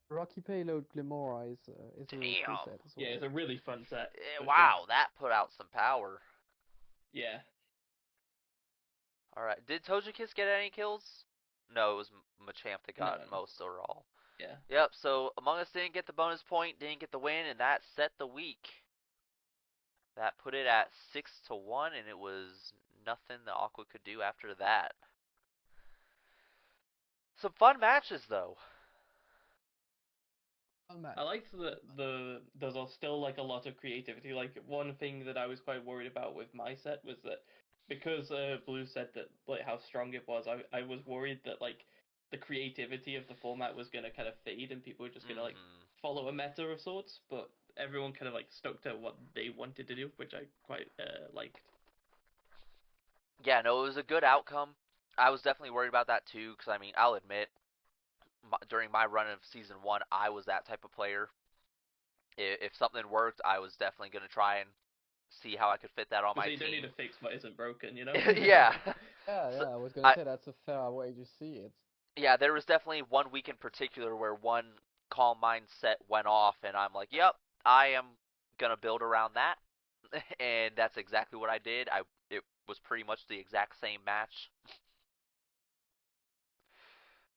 Rocky Payload Glimora is a really cool Damn. set as Yeah, well. it's a really fun set for sure. Wow, that put out some power. Yeah. All right. Did Togekiss get any kills? No, it was Machamp that No, got no. most overall. Yeah. Yep. So Among Us didn't get the bonus point, didn't get the win, and that set the week. That put it at 6-1, and it was nothing the Aqua could do after that. Some fun matches though. Fun match. I liked that there's still like a lot of creativity. Like one thing that I was quite worried about with my set was that because Blue said that like how strong it was, I was worried that like the creativity of the format was gonna kind of fade and people were just gonna like follow a meta of sorts. But everyone kind of like stuck to what they wanted to do, which I quite liked. Yeah, no, it was a good outcome. I was definitely worried about that too, because I mean, I'll admit, during my run of season one, I was that type of player. If something worked, I was definitely gonna try and see how I could fit that on Because my you don't need team. to fix what isn't broken, you know? Yeah. Yeah, So, I was gonna I say that's a fair way to see it. yeah, there was definitely one week in particular where one calm mindset went off, and I'm like, yep, I am gonna build around that, and that's exactly what I did. It was pretty much the exact same match.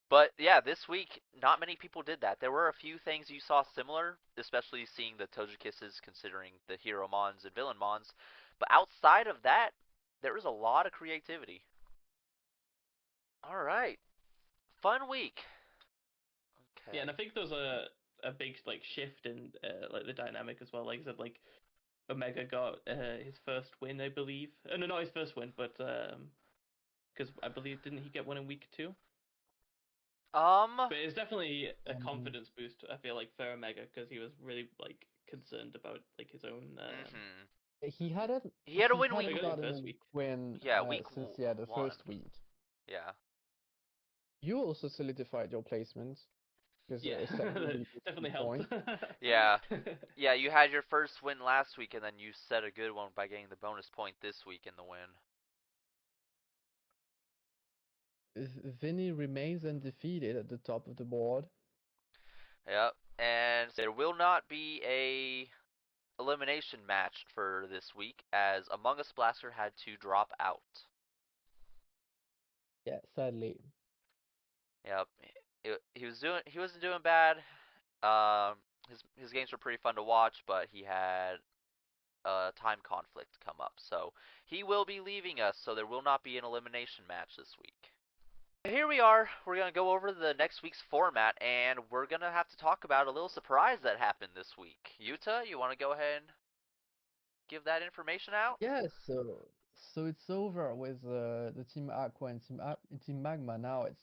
But yeah, this week, not many people did that. There were a few things you saw similar, especially seeing the Togeskisses considering the Hero Mons and Villain Mons. But outside of that, there was a lot of creativity. All right, fun week. Yeah, and Okay. I think there's a big like shift in like the dynamic as well. Like I said, like Omega got his first win, I believe. No, not his first win, but because I believe didn't he get one in week 2? Um. But it's definitely a Um, confidence boost. I feel like for Omega because he was really like concerned about like his own Mhm. He hadn't He had a he win week. They hadn't got it gotten a first week. win Yeah, week since the one. first week. Yeah. You also solidified your placement because Yeah, Steph really that needs 2 definitely helped. points. Yeah. Yeah, you had your first win last week, and then you set a good one by getting the bonus point this week in the win. Vini remains undefeated at the top of the board. Yep. And there will not be a elimination match for this week, as Among Us Blaster had to drop out. Yeah, sadly. Yep. He wasn't doing bad. His games were pretty fun to watch, but he had a time conflict come up, so he will be leaving us. So there will not be an elimination match this week. Here we are. We're gonna go over the next week's format, and we're gonna have to talk about a little surprise that happened this week. Yuta, you want to go ahead and give that information out? Yeah, so it's over with the Team Aqua and Team Magma. Now it's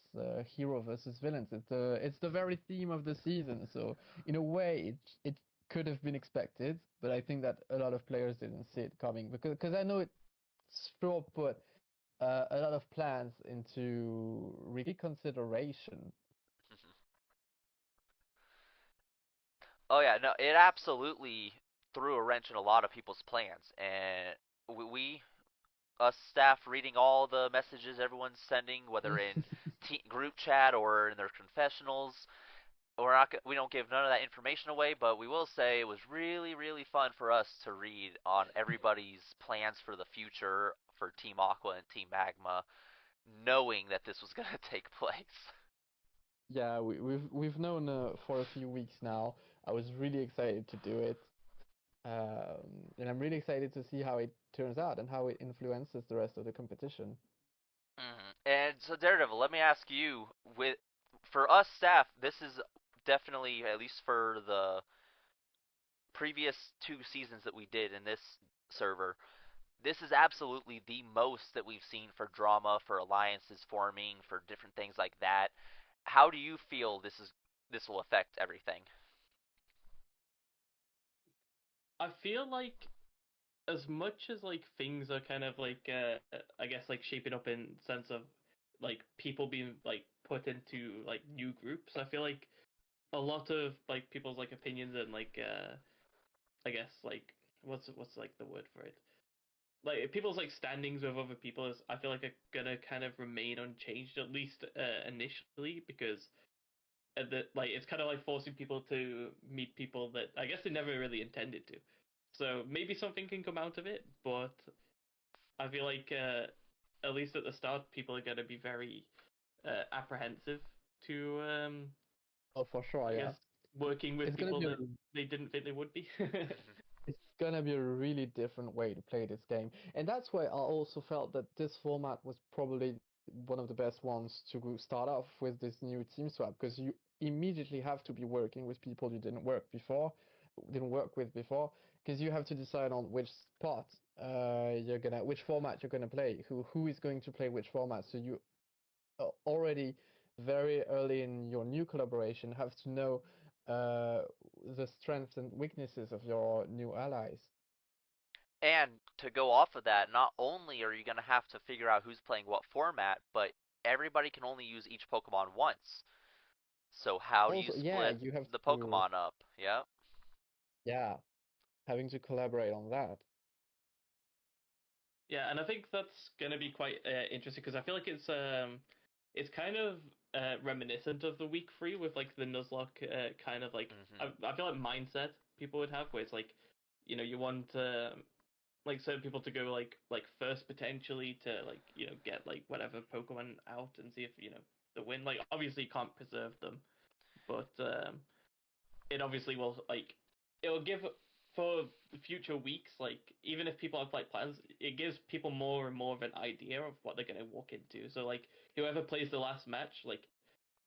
hero versus villains. It's the very theme of the season. So in a way, it could have been expected, but I think that a lot of players didn't see it coming because I know it's sure put a lot of plans into reconsideration. Oh yeah, no, it absolutely threw a wrench in a lot of people's plans, and we us staff reading all the messages everyone's sending, whether in group chat or in their confessionals. We don't give none of that information away, but we will say it was really really fun for us to read on everybody's plans for the future for Team Aqua and Team Magma, knowing that this was going to take place. Yeah, we've known for a few weeks now. I was really excited to do it. And I'm really excited to see how it turns out and how it influences the rest of the competition. And so Daredevil, let me ask you, with for us staff, this is definitely, at least for the previous 2 seasons that we did in this server, this is absolutely the most that we've seen for drama, for alliances forming, for different things like that. How do you feel this will affect everything? I feel like as much as like things are kind of like I guess like shaping up in sense of like people being like put into like new groups, I feel like a lot of like people's like opinions and like I guess like what's like the word for it, like people's like standings with other people is, I feel like, are gonna kind of remain unchanged, at least initially, because like it's kind of like forcing people to meet people that I guess they never really intended to. So maybe something can come out of it, but I feel like at least at the start, people are gonna be very apprehensive to Oh, for sure, I yeah. guess working with It's gonna people be a that they didn't think they would be. it's gonna be a really different way to play this game, and that's why I also felt that this format was probably one of the best ones to start off with this new team swap because you immediately have to be working with people you didn't work with before, because you have to decide on which spot which format you're gonna play, who is going to play which format. So you already very early in your new collaboration have to know uh, the strengths and weaknesses of your new allies. And to go off of that, not only are you going to have to figure out who's playing what format, but everybody can only use each Pokemon once. So how do you Also, yeah, split you have the to, Pokemon up? Yep. yeah, having to collaborate on that. Yeah, and I think that's gonna be quite interesting because I feel like it's kind of reminiscent of the week three with like the Nuzlocke kind of like I feel like mindset people would have, where it's like, you want like certain people to go like first potentially to like get like whatever Pokemon out and see if the win. Like obviously you can't preserve them, but it obviously will like it'll give for future weeks, like even if people have like plans, it gives people more and more of an idea of what they're gonna walk into. So like whoever plays the last match, like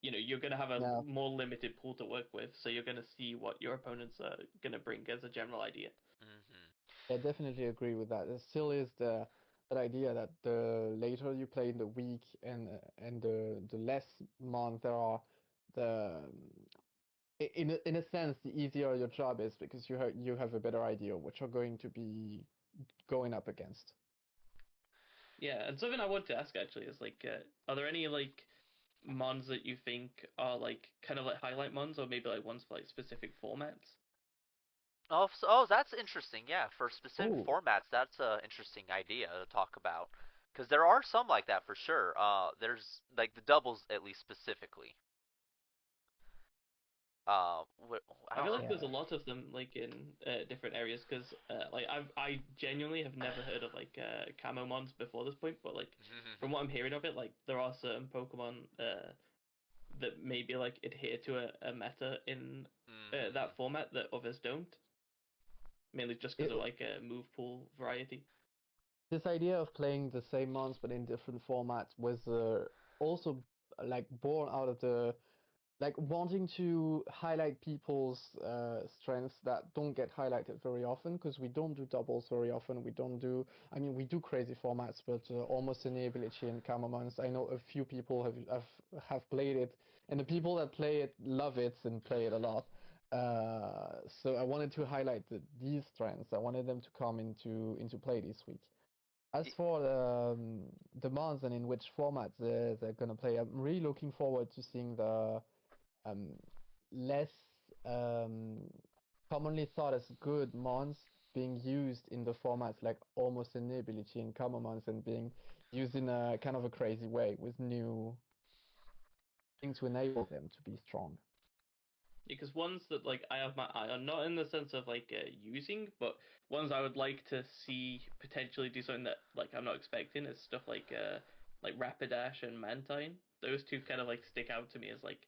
you're gonna have a Yeah, more limited pool to work with, so you're gonna see what your opponents are gonna bring as a general idea. I definitely agree with that. There still is that idea that the later you play in the week and the less month there are, the in a sense the easier your job is because you have a better idea of what you're going to be going up against. Yeah, and something I want to ask actually is like, are there any like mons that you think are like kind of like highlight mons, or maybe like ones for like specific formats? That's interesting. Yeah, for specific Ooh, formats, that's a interesting idea to talk about. Because there are some like that for sure. There's like the doubles at least specifically. I I don't feel know. like yeah. there's a lot of them like in different areas because like I genuinely have never heard of like camo mons before this point, but like from what I'm hearing of it, like there are certain Pokemon that maybe like adhere to a meta in that format that others don't, mainly just because It, of like a move pool variety. this idea of playing the same months but in different formats was also like born out of the like wanting to highlight people's strengths that don't get highlighted very often because we don't do doubles very often. We don't do, I mean, we do crazy formats, but almost any ability in Camomans. I know a few people have played it, and the people that play it love it and play it a lot. So I wanted to highlight these strengths. I wanted them to come into play this week. As for the months and in which formats they're gonna play, I'm really looking forward to seeing the um, less um, commonly thought as good mons being used in the formats like almost inability and common mons and being used in a kind of a crazy way with new things to enable them to be strong. Because ones that like I have my eye on, not in the sense of like using, but ones I would like to see potentially do something that like I'm not expecting is stuff like Rapidash and Mantine. Those two kind of like stick out to me as like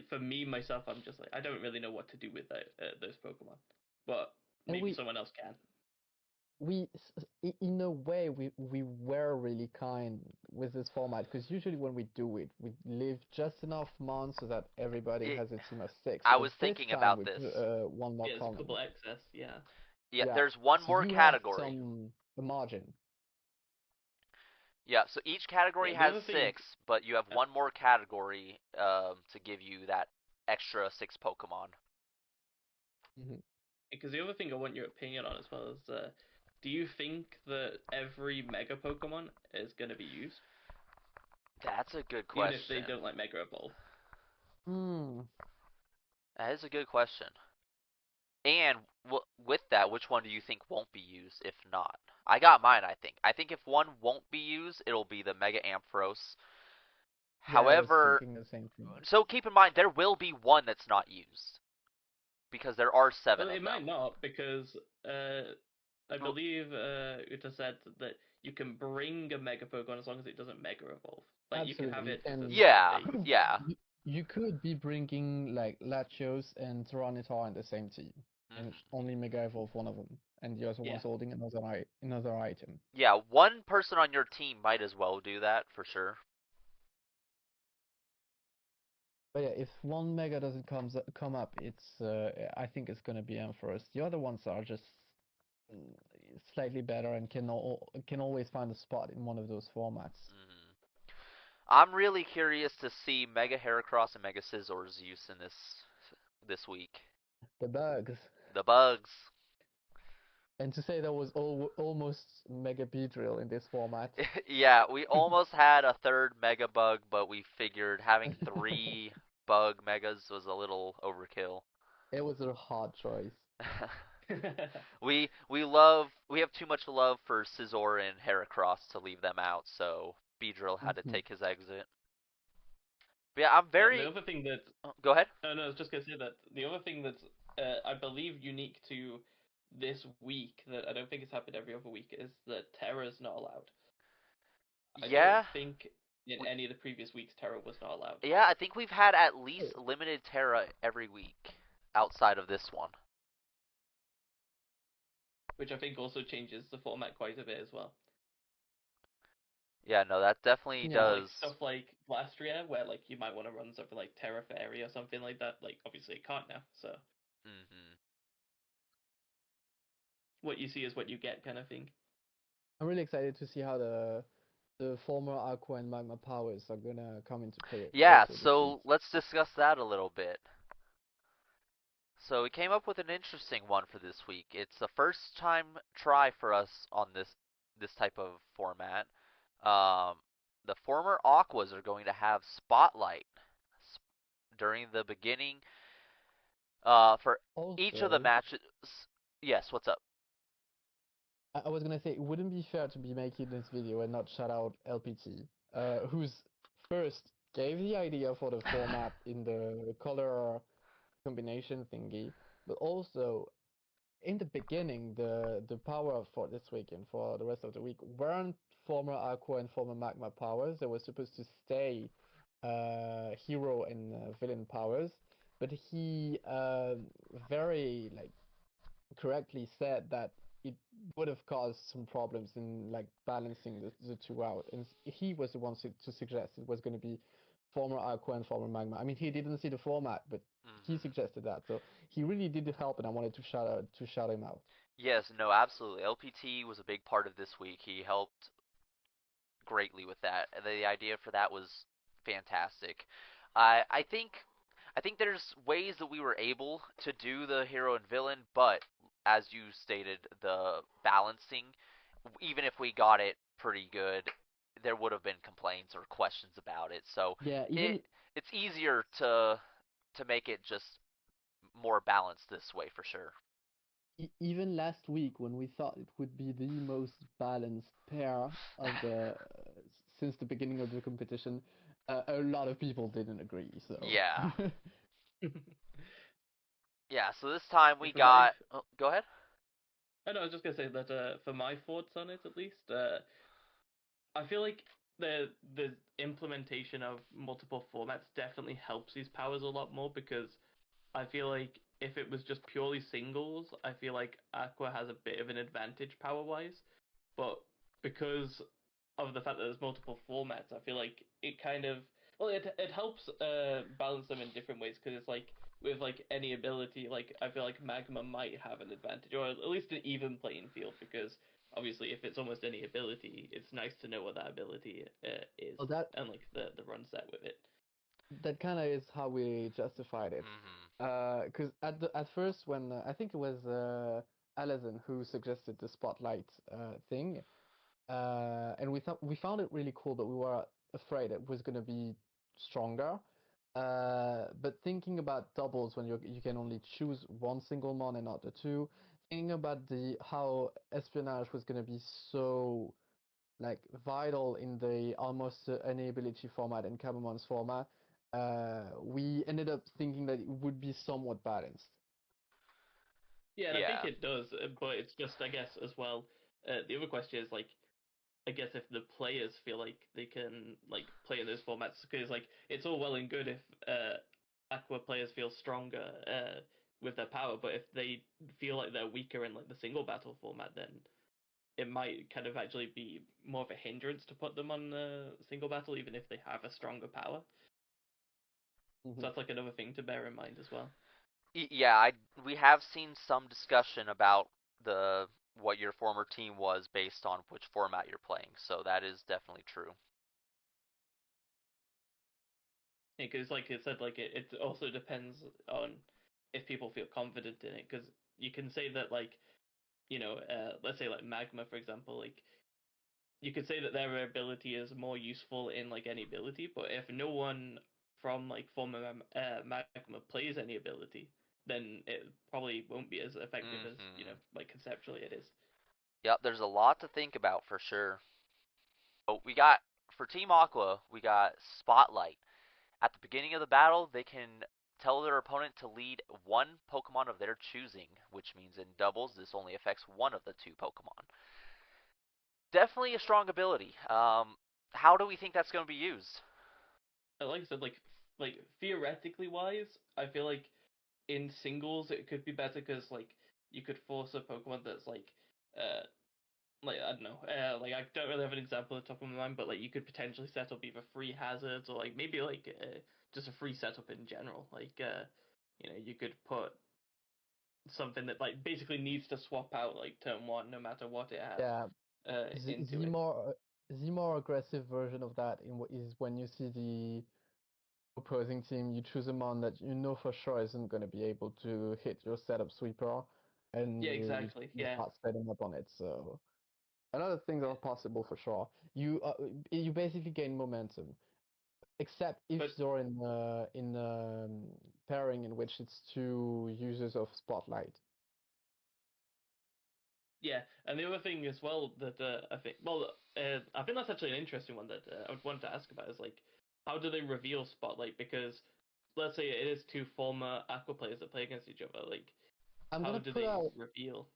for me myself, I'm just like I don't really know what to do with those Pokemon, but And maybe someone else can. in a way we were really kind with this format because usually when we do it we leave just enough mons so that everybody It, has a team of six, I whereas was this thinking time about we this. put one more Yeah, there's a common. couple excess. Yeah, Yeah, Yeah, there's one so more you have category. some margin. Yeah, so each category yeah. The has other thing, six, but you have one more category to give you that extra six Pokemon. Mhm. because the other thing I want your opinion on as well is, do you think that every Mega Pokemon is going to be used, That's a good even if they question. don't like Mega Evolve? Hmm. That is a good question. And with that, which one do you think won't be used if not? I got mine, I think. I think if one won't be used, it'll be the Mega Ampharos. Yeah, I was However, thinking the same thing. so keep in mind, there will be one that's not used. Because there are seven Well, of it them. might not because I Well, believe Uta said that you can bring a Mega Pokemon as long as it doesn't Mega Evolve. Like you can have Absolutely. it for And 7 yeah, days. yeah. you could be bringing like Latios and Tyranitar in the same team and Hmm. only Mega Evolve one of them and the other Yeah. one's holding another item. Yeah, one person on your team might as well do that for sure. But yeah, if one Mega doesn't come up, it's I think it's gonna be Ampharos. The other ones are just mm, slightly better and can always find a spot in one of those formats. Hmm. I'm really curious to see Mega Heracross and Mega Scizor's use in this week. The bugs. The bugs. And to say there was almost Mega Beedrill in this format. Yeah, we almost had a third Mega Bug, but we figured having three Bug Megas was a little overkill. It was a hard choice. We have too much love for Scizor and Heracross to leave them out, so Beedrill had to Mhm. take his exit. But yeah, I'm Yeah, the very. other thing that Oh, go ahead. no, I was just gonna say that the other thing that's I believe unique to this week that I don't think it's happened every other week is that Terra is not allowed. I don't Yeah, think in we, any of the previous weeks Terra was not allowed, yeah. I think we've had at Oh, least limited Terra every week outside of this one. which I think also changes the format quite a bit as well. Yeah, no, that definitely Because yeah. like does. stuff like Blastria, where like you might want to run something like Terra Fairy or something like that, like obviously it can't now. So Hmm. what you see is what you get, kind of thing. I'm really excited to see how the former Aqua and Magma powers are gonna come into play Yeah, also this week. so let's discuss that a little bit. So we came up with an interesting one for this week. It's the first time try for us on this type of format. Um, the former Aquas are going to have spotlight during the beginning for each of the Also, matches. Yes, what's up? I was gonna say it wouldn't be fair to be making this video and not shout out LPT, who's first gave the idea for the format in the color combination thingy, but also in the beginning, the power for this week and for the rest of the week weren't former Aqua and former Magma powers. They were supposed to stay hero and villain powers, but he very like correctly said that it would have caused some problems in like balancing the two out, and he was the one to suggest it was going to be former Aqua and former Magma. I mean, he didn't see the format, but he Hmm. suggested that, so he really did help, and I wanted to shout him out. Yes, no, absolutely. LPT was a big part of this week. He helped greatly with that. The idea for that was fantastic. I think there's ways that we were able to do the hero and villain, but as you stated, the balancing, even if we got it pretty good, there would have been complaints or questions about it. So Yeah, it even it's easier to make it just more balanced this way for sure. even last week when we thought it would be the most balanced pair of the since the beginning of the competition, a lot of people didn't agree. So Yeah. Yeah, so this time we For my, got oh, go ahead. I know, I was just gonna say that for my thoughts on it, at least, I feel like the implementation of multiple formats definitely helps these powers a lot more because I feel like if it was just purely singles, I feel like Aqua has a bit of an advantage power wise, but because of the fact that there's multiple formats, I feel like it kind of it helps balance them in different ways because it's like with like any ability, like I feel like Magma might have an advantage or at least an even playing field because obviously if it's almost any ability, it's nice to know what that ability is well, that and like the run set with it. that kind of is how we justified it. Mhm. Because at first when I think it was Alison who suggested the spotlight thing, and we found it really cool, but we were afraid it was going to be stronger. But thinking about doubles when you can only choose one single mon and not the two, thinking about the how espionage was going to be so like vital in the almost inability format and Cabamon's format, we ended up thinking that it would be somewhat balanced. Yeah, and I think Yeah. it does, but it's just I guess as well. The other question is like I guess if the players feel like they can like play in those formats, because like it's all well and good if Aqua players feel stronger with their power, but if they feel like they're weaker in like the single battle format, then it might kind of actually be more of a hindrance to put them on single battle, even if they have a stronger power. So Mhm. that's like another thing to bear in mind as well. Yeah, we have seen some discussion about the what your former team was based on which format you're playing. So that is definitely true. Because like I said, like it also depends on if people feel confident in it. Because you can say that like let's say like Magma, for example, like you could say that their ability is more useful in like any ability, but if no one from like former Magma plays any ability, then it probably won't be as effective as Mhm. like conceptually it is. Yep, there's a lot to think about for sure. Oh, we got for Team Aqua, we got Spotlight. At the beginning of the battle, they can tell their opponent to lead one Pokemon of their choosing, which means in doubles this only affects one of the two Pokemon. Definitely a strong ability. How do we think that's going to be used? Like I said, like theoretically wise, I feel like in singles it could be better because like you could force a Pokemon that's uh like I don't know, like I don't really have an example at the top of my mind, but like you could potentially set up either free hazards or like maybe like just a free setup in general. Like you could put something that like basically needs to swap out like turn one no matter what it has Yeah, into the it. more aggressive version of that is when you see opposing team, you choose a mon that you know for sure isn't going to be able to hit your setup sweeper, and Yeah, you exactly. you Yeah, start setting up on it. So a lot of things are possible for sure. You basically gain momentum, except if but you're in pairing in which it's two users of spotlight. yeah, and the other thing as well that I think that's actually an interesting one that I would want to ask about is like, how do they reveal Spotlight? Because let's say it is two former Aqua players that play against each other. Like, I'm how gonna do put they out reveal?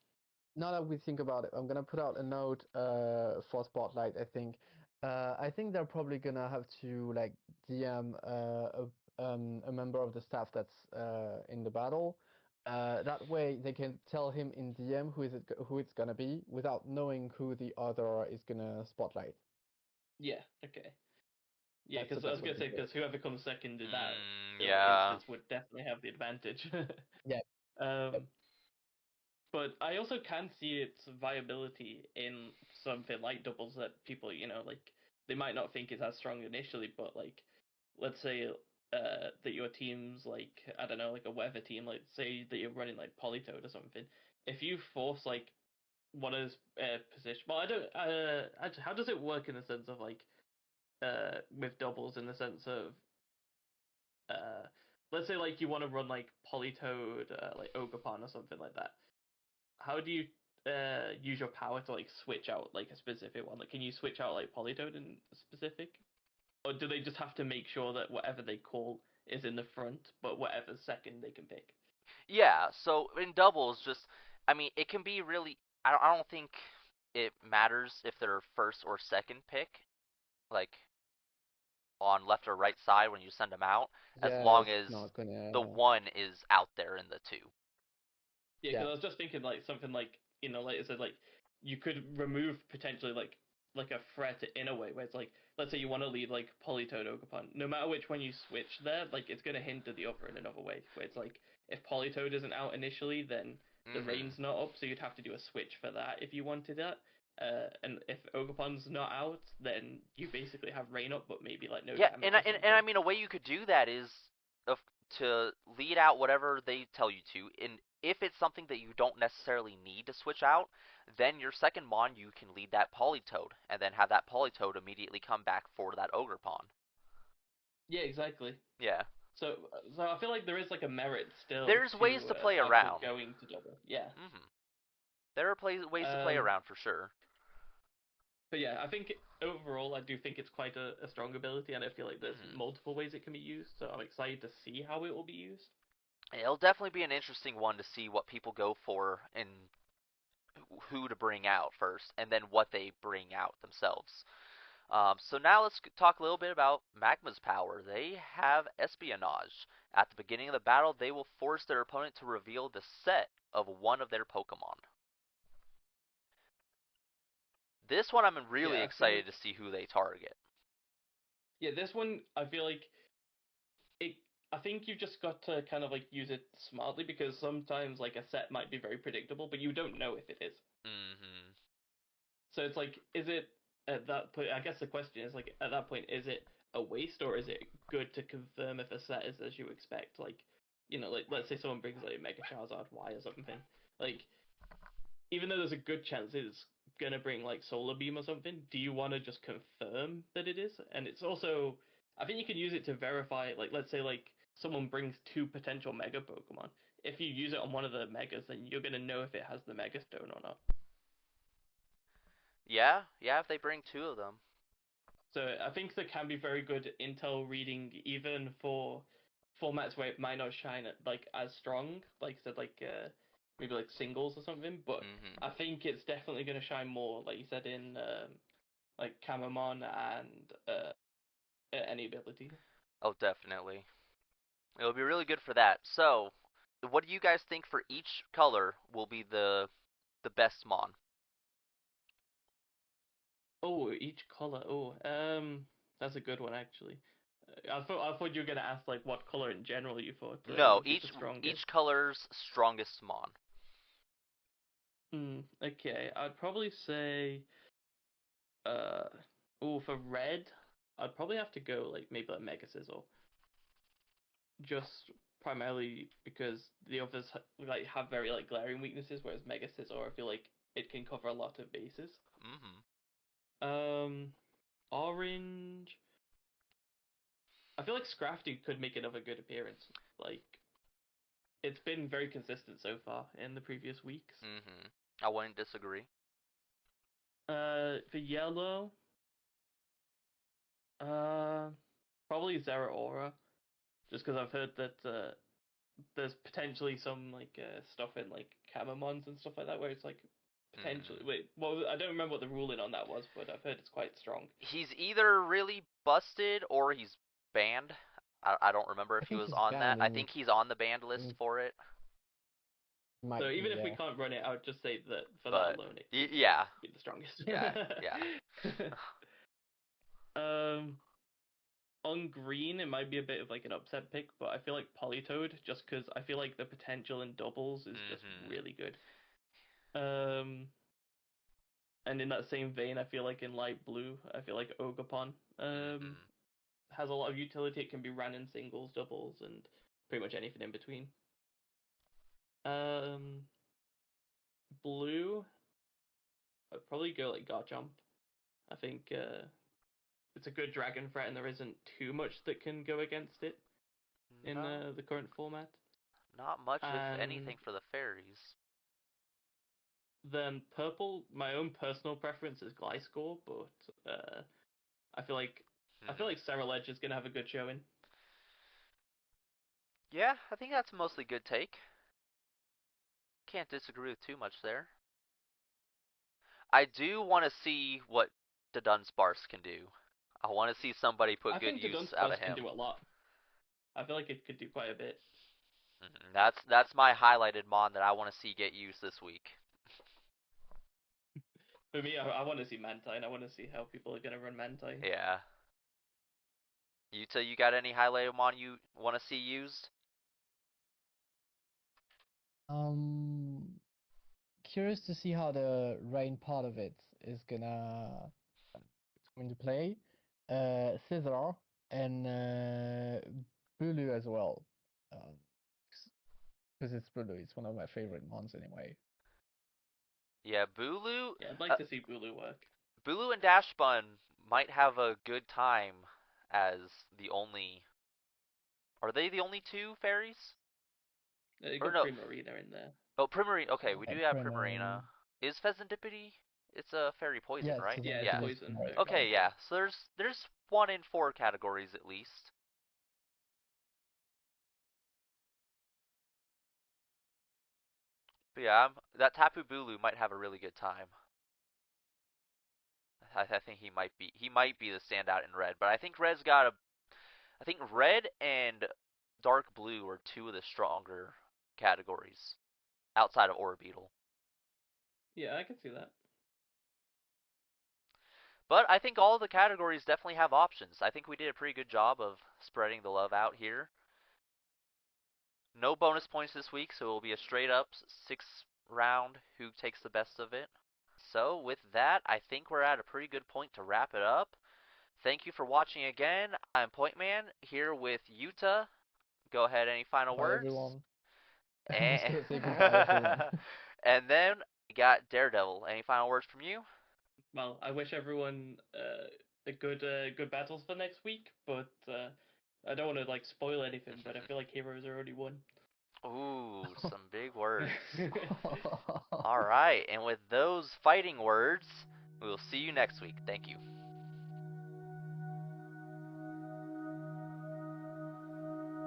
Now that we think about it, I'm gonna put out a note for Spotlight. I think they're probably gonna have to like DM a member of the staff that's in the battle. That way they can tell him in DM who it's gonna be without knowing who the other is gonna spotlight. Yeah, okay. Yeah, That's the because I was best way gonna to say do it. because whoever comes second in that Yeah. instance would definitely have the advantage. Yeah. Yep. um, but I also can see its viability in something like doubles that people, like they might not think is as strong initially, but like let's say that your team's like I don't know, like a weather team, like say that you're running like Polytoad or something. If you force like one of his position, well, I don't. Actually, how does it work in the sense of like with doubles in the sense of uh, let's say like you want to run like Polytoad, like Ogerpon or something like that. How do you use your power to like switch out like a specific one? Like, can you switch out like Polytoad in specific, or do they just have to make sure that whatever they call is in the front, but whatever second they can pick? Yeah, so in doubles, I mean, it can be really. I don't think it matters if they're first or second pick, like on left or right side when you send them out, as Yeah, long it's as not the gonna. one is out there in the two. Yeah, Yeah. because I was just thinking like something like like I said, like you could remove potentially like a threat in a way where it's like let's say you want to lead like Polytoad Ogerpon, no matter which one you switch there, like it's gonna hinder the other in another way. Where it's like if Polytoad isn't out initially, then the Hmm. rain's not up, so you'd have to do a switch for that if you wanted that. And if Ogerpon's not out, then you basically have rain up, but maybe like no Yeah, damage or and something. I mean, a way you could do that is of to lead out whatever they tell you to, and if it's something that you don't necessarily need to switch out, then your second mon you can lead that Polytoad, and then have that Polytoad immediately come back for that Ogre Pawn. Yeah, exactly. Yeah, So I feel like there is like a merit still there's ways to to play actually around. going to double. Yeah. There are ways to play Um, around for sure. but yeah, I think overall I do think it's quite a strong ability, and I feel like there's Hmm. multiple ways it can be used. So I'm excited to see how it will be used. It'll definitely be an interesting one to see what people go for and who to bring out first, and then what they bring out themselves. So now let's talk a little bit about Magma's power. They have espionage. At the beginning of the battle, they will force their opponent to reveal the set of one of their Pokemon. This one I'm really Yeah, I feel excited like to see who they target. this one I feel like it. I think you've just got to kind of like use it smartly because sometimes like a set might be very predictable, but you don't know if it is. Hmm. So it's like, is it at that point? I guess the question is like, at that point, is it a waste or is it good to confirm if a set is as you expect? Like, like let's say someone brings like Mega Charizard Y or something. Like, even though there's a good chance it's gonna bring like Solar Beam or something, do you want to just confirm that it is? And it's also, I think you can use it to verify. Like, let's say like someone brings two potential Mega Pokemon. If you use it on one of the Megas, then you're gonna know if it has the Mega Stone or not. Yeah, yeah, if they bring two of them. So I think there can be very good intel reading even for formats where it might not shine like as strong, like I said, like maybe like singles or something. But Hmm. I think it's definitely going to shine more, like you said, in like Camamon and any ability. Oh, definitely. It'll be really good for that. So, what do you guys think for each color will be the best mon? Oh, each color. Oh, that's a good one actually. I thought you were gonna ask like what color in general you thought No, would be the strongest. each color's strongest mon. Okay, I'd probably say Uh, oh, for red, I'd probably have to go like maybe like Mega Sizzle. just primarily because the others like have very like glaring weaknesses, whereas Mega Scizor, I feel like it can cover a lot of bases. Orange. I feel like Scrafty could make another good appearance. Like, it's been very consistent so far in the previous weeks. I wouldn't disagree. For yellow, probably Zeraora, just because I've heard that there's potentially some like stuff in like Camamons and stuff like that where it's like potentially wait, well, I don't remember what the ruling on that was, but I've heard it's quite strong. He's either really busted or he's banned. I don't remember if he was on that. I think he's on the banned list for it. So even if we can't run it, I would just say that for But, that alone, it could be the strongest. Yeah. On green, it might be a bit of like an upset pick, but I feel like Politoed, just because I feel like the potential in doubles is just really good. And in that same vein, I feel like in light blue, I feel like Ogerpon has a lot of utility. It can be ran in singles, doubles, and pretty much anything in between. Blue, I'd probably go like Garchomp. I think it's a good dragon threat, and there isn't too much that can go against it in the current format. Not much, if anything, for the fairies. Then purple, my own personal preference is Gliscor, but I feel like Ceruledge is gonna have a good showing. Yeah, I think that's a mostly good take. Can't disagree with too much there. I do want to see what the Dunsparce can do. I want to see somebody put good use out of him. I think the Dunsparce can do a lot. I feel like it could do quite a bit. That's my highlighted mon that I want to see get use this week. For me, I want to see Mantine. I want to see how people are gonna run Mantine. Yeah. You got any highlighted mon you want to see used? Curious to see how the rain part of it is gonna come into play. Scizor and Bulu as well. Because it's Bulu, it's one of my favorite mons anyway. Yeah, Bulu. Yeah, I'd like to see Bulu work. Bulu and Dashbun might have a good time as the only. Are they the only two fairies? You got Primarina in there. Oh, Primarina. Okay, we do have Primarina. Is Pheasantipede? It's a fairy poison, right? Yeah, it's poison. Right. Okay, yeah. So there's 1 in 4 categories at least. But yeah, that Tapu Bulu might have a really good time. I think he might be the standout in red, but I think red's got I think red and dark blue are 2 of the stronger categories outside of Orbeetle. Yeah, I can see that. But I think all the categories definitely have options. I think we did a pretty good job of spreading the love out here. No bonus points this week, so it will be a straight up 6-round who takes the best of it. So with that, I think we're at a pretty good point to wrap it up. Thank you for watching again. I'm Pointman here with Yuta. Go ahead, any final words? Everyone. And then we got Daredevil. Any final words from you? Well, I wish everyone a good battles for next week, but I don't want to like spoil anything. But I feel like Heroes already won. Ooh, some big words. All right, and with those fighting words, we will see you next week. Thank you.